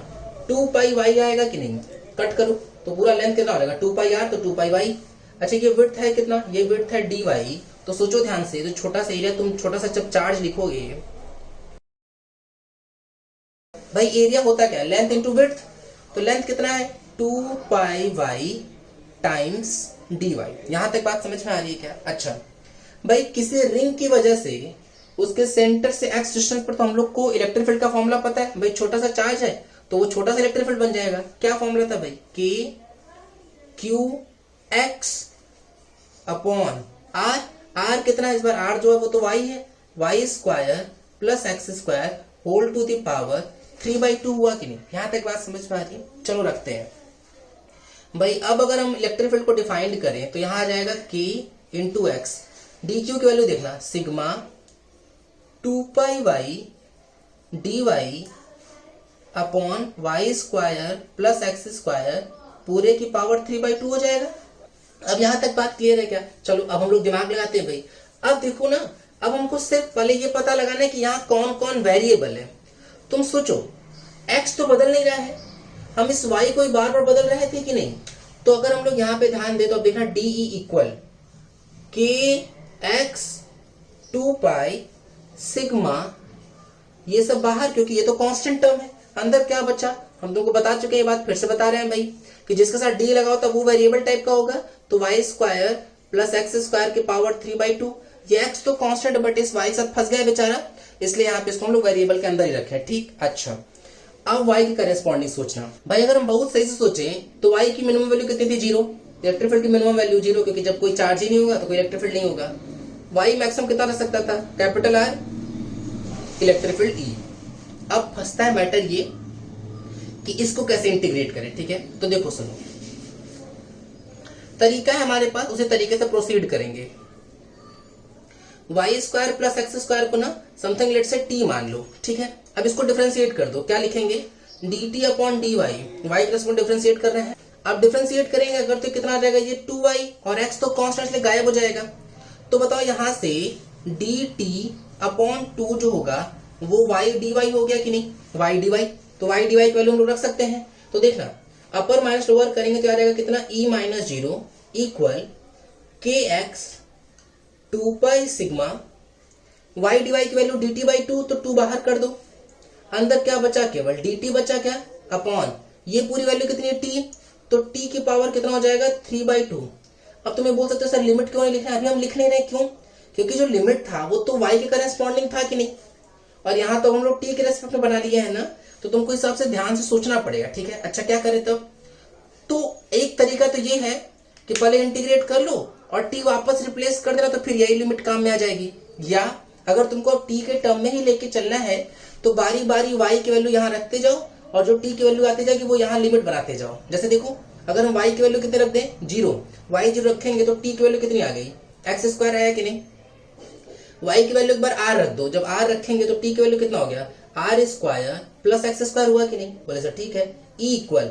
Speaker 1: 2 पाई y आएगा कि नहीं। कट करो तो पूरा लेंथ कितना आएगा, 2 पाई r, तो 2 पाई y। अच्छा, ये विड्थ है कितना, ये विड्थ है dy, तो सोचो ध्यान से, तो छोटा सा एरिया, तुम छोटा सा जब चार्ज लिखोगे, भाई एरिया होता क्या है, लेंथ इंटू विड्थ, तो लेंथ कितना है 2 पाई y टाइम्स dy। यहां तक बात समझ में आ रही है क्या। अच्छा भाई, किसी रिंग की वजह से उसके सेंटर से x डिस्टेंस पर तो हम लोग को इलेक्ट्रिक फील्ड का फॉर्मूला पता है, भाई छोटा सा चार्ज है तो वो छोटा सा इलेक्ट्रिक फील्ड बन जाएगा। क्या फॉर्मूला था भाई, k q x upon r। r कितना है इस बार, r जो है वो तो y है, y square plus x square whole to the power 3/2 हुआ कि नहीं। यहां तक बात समझ में आ रही है। चलो रखते हैं भाई। अब अगर हम इलेक्ट्रिक फील्ड को डिफाइंड करें तो यहां आ जाएगा k into x, d q की वैल्यू देखना, sigma 2 pi y dy upon y square plus x square पूरे की पावर 3/2 हो जाएगा। अब यहां तक बात क्लियर है क्या? चलो अब हम लोग दिमाग लगाते हैं भाई। अब देखो ना, अब हमको सिर्फ पहले ये पता लगाना है कि यहाँ कौन कौन वेरिएबल है। तुम सोचो, x तो बदल नहीं रहा है, हम इस y को बार बार बदल रहे थे कि नहीं? तो अगर हम लोग यहाँ पे ध्यान दे तो अब देखना डी इक्वल के एक्स 2 पाई सिग्मा, ये सब बाहर, क्योंकि ये तो कांस्टेंट टर्म है। अंदर क्या बचा? हम तुमको बता चुके हैं, ये बात फिर से बता रहे हैं भाई कि जिसके साथ डी लगाओ तब वो वेरिएबल टाइप का होगा। तो y square plus x square की पावर 3/2। ये एक्स तो कांस्टेंट बट इस वाई के साथ फंस गया बेचारा, इसलिए यहाँ पे इसको हम लोग वेरिएबल के अंदर ही रखे। ठीक, अच्छा अब y की करेस्पॉन्डिंग सोचना भाई। अगर हम बहुत सही से सोचें तो y की मिनिमम वैल्यू कितनी थी? 0। इलेक्ट्रिक फील्ड की मिनिमम वैल्यू 0, क्योंकि जब कोई चार्ज ही नहीं होगा तो कोई इलेक्ट्रिक फील्ड नहीं होगा। y मैक्सिमम कितना रह सकता था? Capital R, electric field E। अब फंसता है मैटर ये कि इसको कैसे इंटीग्रेट करें। ठीक है, तो देखो सुनो, तरीका है हमारे पास, उसी तरीके से प्रोसीड करेंगे। Y square plus x square को ना समथिंग लेट से टी मान लो। ठीक है, अब इसको डिफरेंशिएट कर दो। क्या लिखेंगे? D t upon d y, y plus में डिफरेंशिएट कर रहे हैं। अब डिफरेंशिएट करेंगे अगर तो कितना आ जाएगा? ये 2y, और x तो कॉन्स्टेंट गायब हो जाएगा। तो बताओ यहां से डी टी अपॉन 2 जो होगा वो y dy हो गया कि नहीं? y dy, तो y dy की वैल्यू हम लोग रख सकते हैं। तो देखना अपर माइनस लोअर करेंगे तो आ जाएगा कितना? e माइनस 0 इक्वल के x 2 pi sigma, y dy की वैल्यू dt/2, तो 2 बाहर कर दो। अंदर क्या बचा? केवल dt बचा, क्या? अपॉन ये पूरी वैल्यू कितनी है? t, तो t की पावर कितना हो जाएगा? 3/2। अब तुम्हें बोल सकते हो सर लिमिट क्यों नहीं लिख रहे? अभी हम लिख नहीं रहे, क्यों? क्योंकि जो लिमिट था वो तो y के करेस्पॉन्डिंग था कि नहीं, और यहाँ तो हम लोग t के रेस्पेक्ट में बना लिए है ना, तो तुमको इस हिसाब से ध्यान से सोचना पड़ेगा। ठीक है, अच्छा क्या करें तब? तो एक तरीका तो ये है कि पहले इंटीग्रेट कर लो और t वापस रिप्लेस कर देना, तो फिर यही लिमिट काम में आ जाएगी। या अगर तुमको अब t के टर्म में ही लेके चलना है तो बारी बारी y की वैल्यू यहाँ रखते जाओ और जो t की वैल्यू आती जाएगी वो यहाँ लिमिट बनाते जाओ। जैसे देखो, अगर हम y की वैल्यू कितने रख दें? 0, y 0 रखेंगे तो t की वैल्यू कितनी आ गई? एक्स स्क्वायर आया कि नहीं? y की वैल्यू एक बार r रख दो, जब r रखेंगे तो t की वैल्यू कितना हो गया? r square plus x square हुआ कि नहीं? बोले सर ठीक है। e इक्वल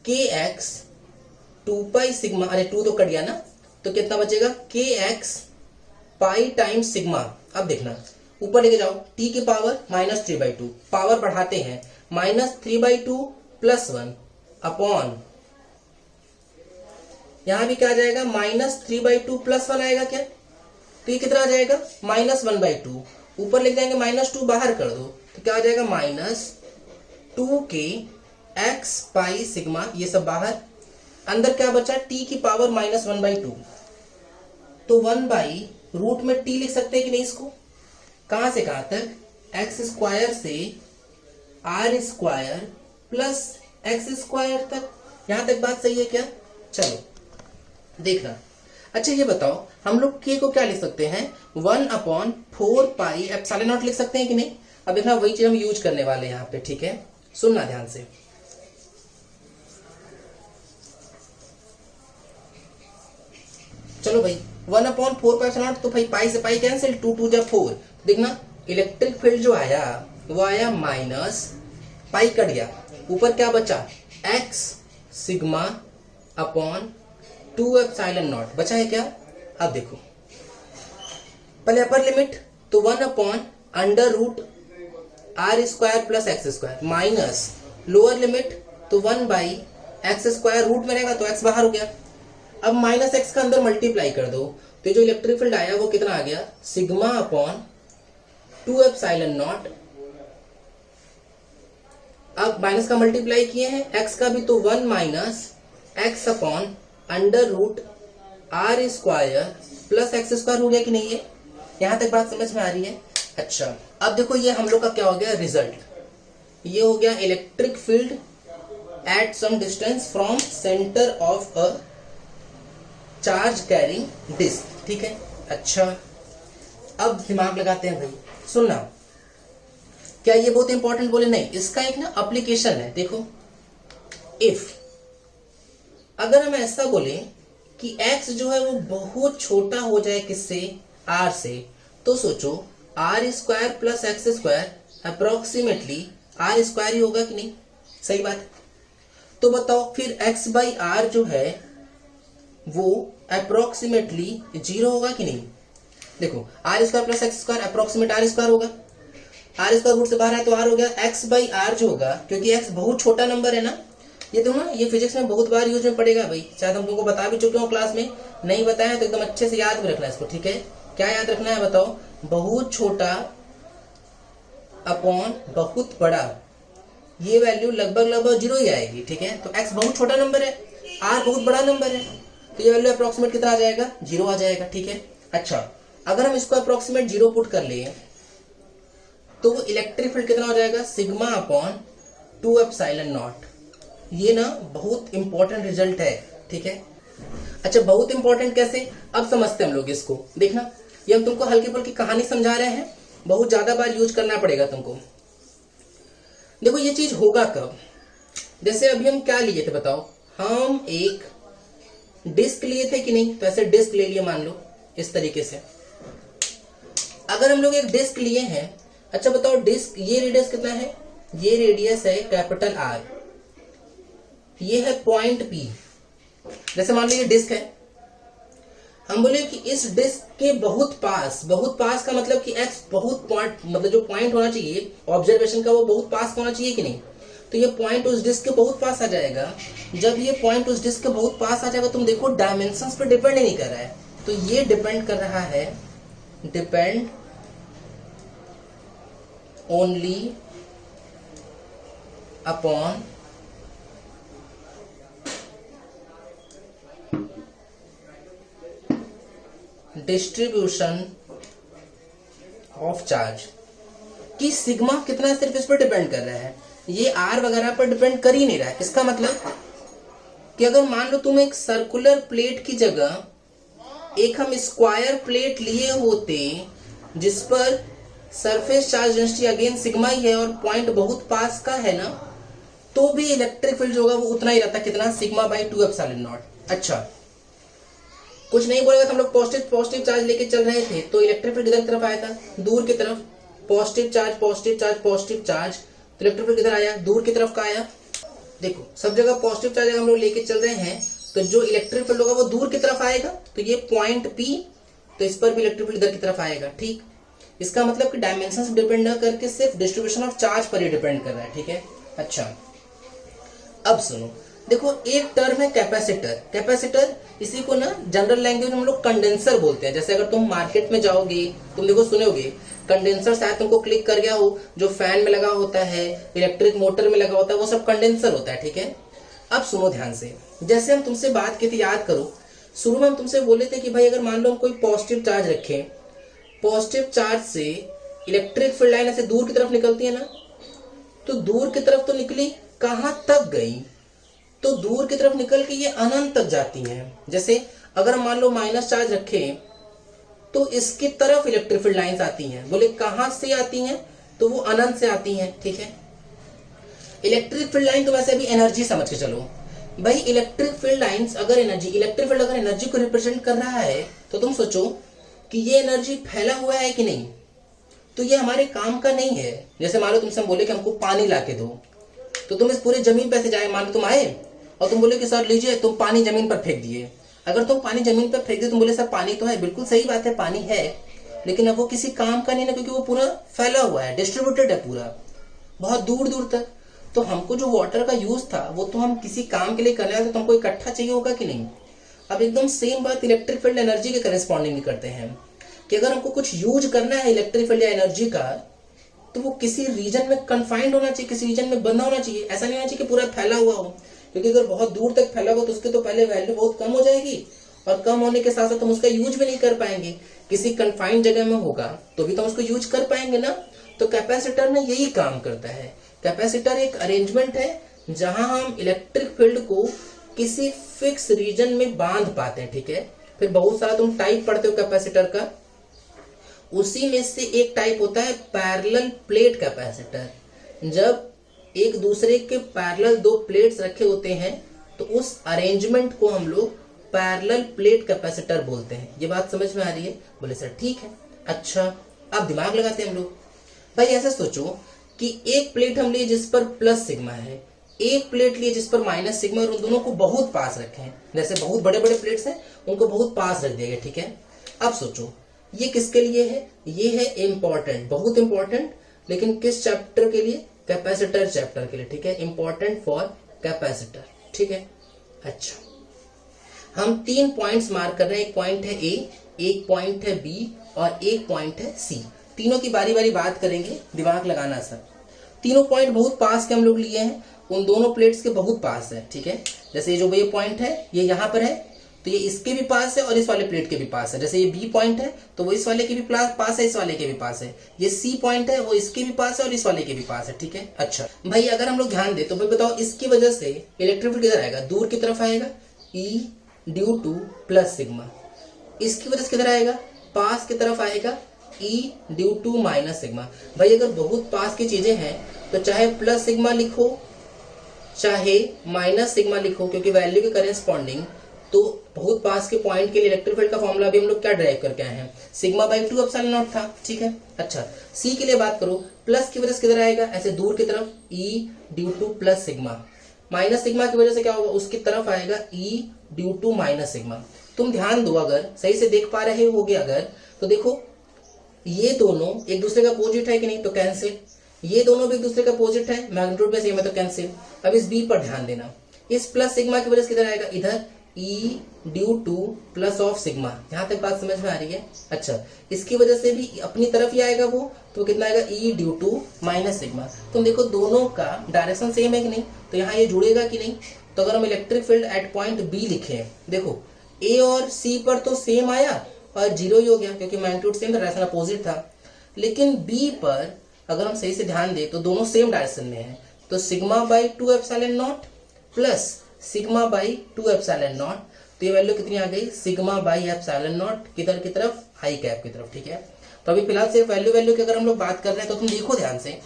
Speaker 1: के एक्स 2 पाई सिग्मा, अरे 2 तो कट गया ना, तो कितना बचेगा? के एक्स पाई टाइम्स सिग्मा। अब देखना ऊपर लेके जाओ, t की पावर -3/2, पावर बढ़ाते हैं, -3/2 प्लस 1 अपॉन, यहां भी क्या आ जाएगा? -3/2 प्लस 1 आएगा क्या? तो ये कितना आ जाएगा? -1/2। ऊपर लेके जाएंगे -2 बाहर कर दो तो क्या आ जाएगा? -2 के एक्स पाई सिग्मा, ये सब बाहर। अंदर क्या बचा? t की पावर -1/2, तो 1/रूट में t लिख सकते हैं कि नहीं इसको? कहां से कहां तक? एक्स स्क्वायर से r square plus x square तक। यहां तक बात सही है क्या? चलो देखना। अच्छा ये बताओ, हम लोग k को क्या लिख सकते हैं? 1/4 पाई एप्सिलॉन नॉट लिख सकते हैं कि नहीं? अब देखना वही चीज हम यूज करने वाले हैं यहाँ पे। ठीक है, सुनना ध्यान से। चलो भाई 1/4 पाई एप्सिलॉन नॉट, तो भाई पाई से पाई कैंसिल, 2 2 जा 4। देखना इलेक्ट्रिक फील्ड जो आया वो आया माइनस, पाई कट गया, ऊपर क्या बचा? X sigma upon 2 epsilon not बचा है क्या? अब देखो पहले अपर लिमिट, तो 1/√r square plus x square, minus lower limit तो 1/x स्क्वायर, रूट में रहेगा तो x बाहर हो गया। अब -x का अंदर मल्टीप्लाई कर दो तो जो इलेक्ट्रिक फील्ड आया वो कितना आ गया? Sigma upon 2 epsilon not. अब माइनस का मल्टीप्लाई किए हैं, x का भी, तो 1 - x upon √r square plus x square हो गया कि नहीं? है यहां तक बात समझ में आ रही है? अच्छा अब देखो ये हम लोग का क्या हो गया? रिजल्ट ये हो गया electric field at some distance from center of a charge carrying disk. ठीक है, अच्छा अब दिमाग लगाते हैं भाई, सुनना। क्या ये बहुत इंपॉर्टेंट बोले? नहीं, इसका एक ना एप्लीकेशन है। देखो इफ अगर हम ऐसा बोले कि x जो है वो बहुत छोटा हो जाए किससे? r से, तो सोचो r square plus x square approximately R square ही होगा कि नहीं, सही बात है। तो बताओ फिर x बाई आर जो है वो अप्रोक्सीमेटली 0 होगा कि नहीं। देखो r square plus x square approximate r square होगा, आर स्क्वायर रूट से बाहर है तो आर हो गया। एक्स बाई आर जो होगा, क्योंकि एक्स बहुत छोटा नंबर है ना, ये तो ना ये फिजिक्स में बहुत बार यूज में पड़ेगा भाई, शायद हम तुमको बता भी चुके हो क्लास में, नहीं बताया तो एकदम अच्छे से याद भी रखना इसको, ठीक है। क्या याद रखना है बताओ, बहुत छोटा अपॉन बहुत बड़ा, ये वैल्यू लगभग 0 ही आएगी, ठीक है। तो x बहुत छोटा नंबर है, r बहुत बड़ा नंबर है, तो ये वैल्यू अप्रोक्सीमेट कितना आ जाएगा, 0 आ जाएगा, ठीक है। अच्छा अगर हम इसको अप्रोक्सीमेट 0 पुट कर ले तो वो इलेक्ट्रिक फील्ड कितना हो जाएगा, सिग्मा अपॉन 2 एप्सिलॉन नॉट। ये ना बहुत इंपॉर्टेंट रिजल्ट है, ठीक है। अच्छा बहुत इंपॉर्टेंट कैसे, अब समझते हैं हम लोग इसको, देखना ये हम तुमको हल्की फुल्की कहानी समझा रहे हैं, बहुत ज्यादा बार यूज करना पड़ेगा तुमको। देखो ये चीज होगा कब, जैसे अभी हम क्या लिए थे बताओ, हम एक डिस्क लिए थे कि नहीं, तो ऐसे डिस्क ले लिए मान लो इस तरीके से। अगर हम लोग एक डिस्क लिए हैं, अच्छा बताओ डिस्क ये रेडियस कितना है, ये रेडियस है कैपिटल आर, ये है पॉइंट पी। जैसे मान लो ये डिस्क है, हम बोले कि इस डिस्क के बहुत पास का मतलब कि एक्स बहुत पॉइंट, मतलब जो पॉइंट होना चाहिए ऑब्जर्वेशन का वो बहुत पास होना चाहिए कि नहीं, तो ये पॉइंट उस डिस्क के बहुत पास आ जाएगा। जब ये पॉइंट उस डिस्क के बहुत पास आ जाएगा, तुम देखो डायमेंशंस पे डिपेंड नहीं कर रहा है, तो ये डिपेंड कर रहा है, depend only upon distribution of charge, कि सिग्मा कितना सिर्फ इस पर डिपेंड कर रहा है, ये आर वगैरह पर डिपेंड कर ही नहीं रहा है। इसका मतलब कि अगर मान लो तुम एक सर्कुलर प्लेट की जगह एक हम स्क्वायर प्लेट लिए होते जिस पर surface charge density again sigma ही है और पॉइंट बहुत पास का है ना, तो भी इलेक्ट्रिक फील्ड जो होगा वो उतना ही रहता, कितना, सिग्मा बाई 2 एप्सिलॉन नॉट। अच्छा कुछ नहीं बोलेगा, तो हम लोग पॉजिटिव चार्ज लेके चल रहे थे, तो इलेक्ट्रिक फील्ड किधर की तरफ आया था, दूर की तरफ, पॉजिटिव चार्ज, तो इलेक्ट्रिक फील्ड किधर आया, दूर की तरफ का आया। देखो सब जगह पॉजिटिव चार्ज हम लोग लेके चल रहे हैं, तो जो इलेक्ट्रिक फील्ड होगा वो दूर की तरफ आएगा, तो ये पॉइंट पी, तो इस पर भी इलेक्ट्रिक फील्ड इधर की तरफ आएगा, ठीक। इसका मतलब कि डायमेंशन से डिपेंड न करके सिर्फ डिस्ट्रीब्यूशन ऑफ चार्ज पर ही डिपेंड कर रहा है, ठीक है। अच्छा अब सुनो, देखो एक टर्म है कैपेसिटर, इसी को ना जनरल लैंग्वेज में हम लोग कंडेंसर बोलते हैं। जैसे अगर तुम मार्केट में जाओगे, तुम देखो सुनोगे कंडेंसर, शायद तुमको क्लिक कर गया हो, जो फैन में लगा होता है, इलेक्ट्रिक मोटर में लगा होता है, वो सब कंडेंसर होता है, ठीक है। अब सुनो ध्यान से, जैसे हम तुमसे बात की थी, याद करो शुरू में हम तुमसे बोले थे कि भाई अगर मान लो हम कोई पॉजिटिव चार्ज रखें, पॉजिटिव चार्ज से इलेक्ट्रिक फील्ड लाइन ऐसे दूर की तरफ निकलती है ना, तो दूर की तरफ तो निकली, कहां तक गई, तो दूर की तरफ निकल के ये अनंत तक जाती है। जैसे अगर मान लो माइनस चार्ज रखे तो इसकी तरफ इलेक्ट्रिक फील्ड लाइंस आती हैं, बोले कहां से आती हैं, तो वो अनंत से आती हैं, ठीक है। इलेक्ट्रिक फील्ड लाइन तो वैसे भी एनर्जी समझ के चलो भाई, इलेक्ट्रिक फील्ड लाइंस अगर एनर्जी को रिप्रेजेंट कर रहा है, तो तुम सोचो कि ये एनर्जी फैला हुआ है कि नहीं, तो ये हमारे काम का नहीं है। जैसे मान लो तुमसे हम बोले कि हमको पानी ला के दो, तो तुम इस पूरी जमीन पे से जाए, मान लो तुम आए और तुम बोले कि सर लीजिए, तुम पानी जमीन पर फेंक दिए। अगर तुम पानी जमीन पर फेंक दिए, तुम बोले सर पानी तो है, बिल्कुल सही बात है पानी है, लेकिन अब वो किसी काम का नहीं है, क्योंकि वो पूरा फैला हुआ है, डिस्ट्रीब्यूटेड है पूरा बहुत दूर दूर तक। तो हमको जो वाटर का यूज था वो तो हम किसी काम के लिए कर रहे हैं, तो हमको इकट्ठा चाहिए होगा कि नहीं। अब एकदम सेम बात इलेक्ट्रिक फील्ड एनर्जी के करेस्पॉन्डिंग करते हैं कि अगर हमको कुछ यूज करना है इलेक्ट्रिक फील्ड या एनर्जी का, तो वो किसी रीजन में कन्फाइंड होना चाहिए, किसी रीजन में बंधा होना चाहिए। ऐसा नहीं होना चाहिए कि पूरा फैला हुआ हो, क्योंकि अगर बहुत दूर तक फैला हुआ तो उसके तो पहले वैल्यू बहुत कम हो जाएगी, और कम होने के साथ साथ हम उसका यूज भी नहीं कर पाएंगे। किसी कन्फाइंड जगह में होगा तो भी तो हम उसको यूज कर पाएंगे ना। तो कैपेसिटर ने यही काम करता है। कैपेसिटर एक अरेंजमेंट है जहां हम इलेक्ट्रिक फील्ड को किसी फिक्स रीजन में बांध पाते हैं, ठीक है। फिर बहुत सारा तुम टाइप पढ़ते हो कैपेसिटर का, उसी में से एक टाइप होता है पैरेलल प्लेट कैपेसिटर। जब एक दूसरे के पैरेलल दो प्लेट्स रखे होते हैं तो उस अरेंजमेंट को हम लोग पैरेलल प्लेट कैपेसिटर बोलते हैं। ये बात समझ में आ रही है? बोले सर ठीक है। अच्छा अब दिमाग लगाते हैं हम लोग। भाई ऐसा सोचो कि एक प्लेट हम लिए जिस पर प्लस सिग्मा है, एक प्लेट लिए जिस पर माइनस सिग्मा, और उन दोनों को बहुत पास रखे हैं। जैसे बहुत बड़े बड़े प्लेट्स हैं उनको बहुत पास रख दिया गया, ठीक है। अब सोचो ये किसके लिए है, ये है इंपॉर्टेंट, बहुत इंपॉर्टेंट, लेकिन किस चैप्टर के लिए, कैपेसिटर चैप्टर के लिए, ठीक है। इंपॉर्टेंट फॉर कैपेसिटर, ठीक है। अच्छा हम 3 पॉइंट्स मार्क कर रहे हैं, एक पॉइंट है ए, एक पॉइंट है बी और एक पॉइंट है सी। तीनों की बारी बारी बात करेंगे, दिमाग लगाना सर। तीनों पॉइंट बहुत पास के हम लोग लिए हैं, उन दोनों प्लेट्स के बहुत पास है, ठीक है। जैसे ये जो ये पॉइंट है ये यहाँ पर है, तो ये इसके भी पास है और इस वाले प्लेट के भी पास है। जैसे ये बी पॉइंट है तो वो इस वाले के भी पास है, इस वाले के भी पास है। ये सी पॉइंट है वो इसके भी पास है और इस वाले के भी पास है, ठीक है। अच्छा भाई अगर हम लोग ध्यान दें तो भाई बताओ इसकी वजह से इलेक्ट्रिक फील्ड किधर आएगा, दूर की तरफ आएगा, E due to plus sigma. इसकी वजह से किधर आएगा, पास की तरफ आएगा, E due to minus sigma. भाई अगर बहुत पास की चीजें हैं तो चाहे प्लस सिग्मा लिखो चाहे माइनस सिग्मा लिखो, क्योंकि वैल्यू के करेस्पॉन्डिंग तो बहुत पास के पॉइंट के लिए इलेक्ट्रिक फील्ड का फॉर्मूला भी हम लोग क्या ड्राइव करके आए हैं, सिग्मा बाई 2 एप्सिलॉन नॉट था, ठीक है। अच्छा सी के लिए बात करो, प्लस की वजह से किधर आएगा, ऐसे दूर की तरफ, E due to plus sigma. Minus sigma की वजह से क्या होगा, उसकी तरफ आएगा, E due to minus sigma. तुम ध्यान दो, अगर सही से देख पा रहे होगे अगर, तो देखो ये दोनों एक दूसरे का अपोजिट है कि नहीं, तो कैंसिल। ये दोनों भी एक दूसरे का अपोजिट है, मैग्नीट्यूड में सेम है तो कैंसिल। अब इस बी पर ध्यान देना, इस प्लस सिग्मा की वजह से किधर आएगा, इधर, E due to plus of sigma. यहां तक बात समझ में आ रही है। अच्छा इसकी वजह से भी अपनी तरफ ही आएगा वो, तो कितना आएगा, E due to minus sigma. तुम देखो दोनों का डायरेक्शन सेम है कि नहीं, तो यहाँ ये जुड़ेगा कि नहीं। तो अगर हम electric field at point b लिखे, देखो ए और सी पर तो सेम आया और 0 ही हो गया क्योंकि मैग्नीट्यूड सेम था, डायरेक्शन अपोजिट था। लेकिन बी पर अगर हम सही से ध्यान दें तो दोनों सेम डायरेक्शन में है, तो sigma by 2 epsilon not plus sigma by 2 epsilon not. तो ये वैल्यू कितनी आ गई, सिग्मा बाई एप्सिलॉन नॉट किधर की तरफ, आई कैप की तरफ, ठीक है। तो अभी फिलहाल सिर्फ वैल्यू की अगर हम लोग बात कर रहे हैं तो तुम देखो ध्यान से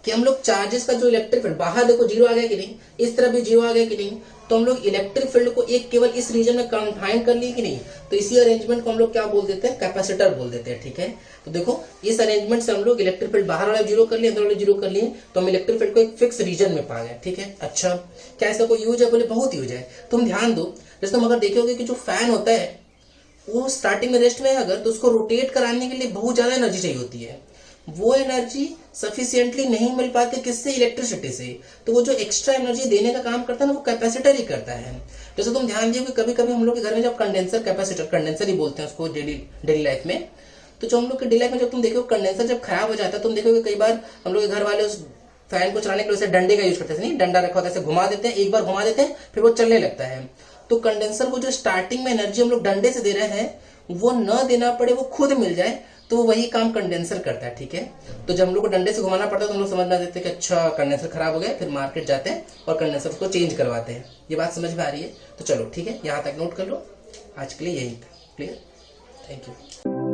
Speaker 1: कि हम लोग चार्जेस का जो इलेक्ट्रिक फील्ड, बाहर देखो 0 आ गया कि नहीं, इस तरफ भी 0 आ गया कि नहीं, तो हम लोग इलेक्ट्रिक फील्ड को एक केवल इस रीजन में कन्फाइन कर लिए कि नहीं, तो इसी अरेंजमेंट को हम लोग क्या बोल देते हैं, कैपेसिटर बोल देते हैं, ठीक है। तो देखो इस अरेंजमेंट से हम लोग इलेक्ट्रिक फील्ड बाहर वाला 0 कर लिए, अंदर वाले 0 कर लिए, तो हम इलेक्ट्रिक फील्ड को एक फिक्स रीजन में पा गए, ठीक है। अच्छा क्या इसका कोई यूज है, बोले बहुत यूज है। तुम ध्यान दो, जैसे तुम अगर देखोगे कि जो फैन होता है वो स्टार्टिंग में रेस्ट में है अगर, तो उसको रोटेट कराने के लिए बहुत ज्यादा एनर्जी चाहिए होती है, वो एनर्जी सफिशिएंटली नहीं मिल पाती किससे, इलेक्ट्रिसिटी से। तो वो जो एक्स्ट्रा एनर्जी देने का काम करता है ना, वो कैपेसिटर ही करता है। जैसे तुम ध्यान दियो कि कभी कभी हम लोग के घर में जब कंडेंसर, कैपेसिटर कंडेंसर ही बोलते हैं उसको डेली लाइफ में, तो जो हम लोग के डेली लाइफ में जब तुम देखो कंडेंसर जब खराब हो जाता है, तुम देखोगे कई बार हम लोग के घर वाले उस फैन को चलाने के लिए डंडे का यूज करते हैं, नहीं डंडा रखा होता है, घुमा देते हैं, एक बार घुमा देते हैं फिर वो चलने लगता है। तो कंडेंसर को जो स्टार्टिंग में एनर्जी हम लोग डंडे से दे रहे हैं वो न देना पड़े, वो खुद मिल जाए, तो वही काम कंडेंसर करता है, ठीक है। तो जब हम लोग को डंडे से घुमाना पड़ता है तो हम लोग समझ में देते हैं कि अच्छा कंडेंसर खराब हो गया, फिर मार्केट जाते हैं और कंडेंसर को चेंज करवाते हैं। ये बात समझ में आ रही है, तो चलो ठीक है, यहाँ तक नोट कर लो। आज के लिए यही था, क्लियर, थैंक यू।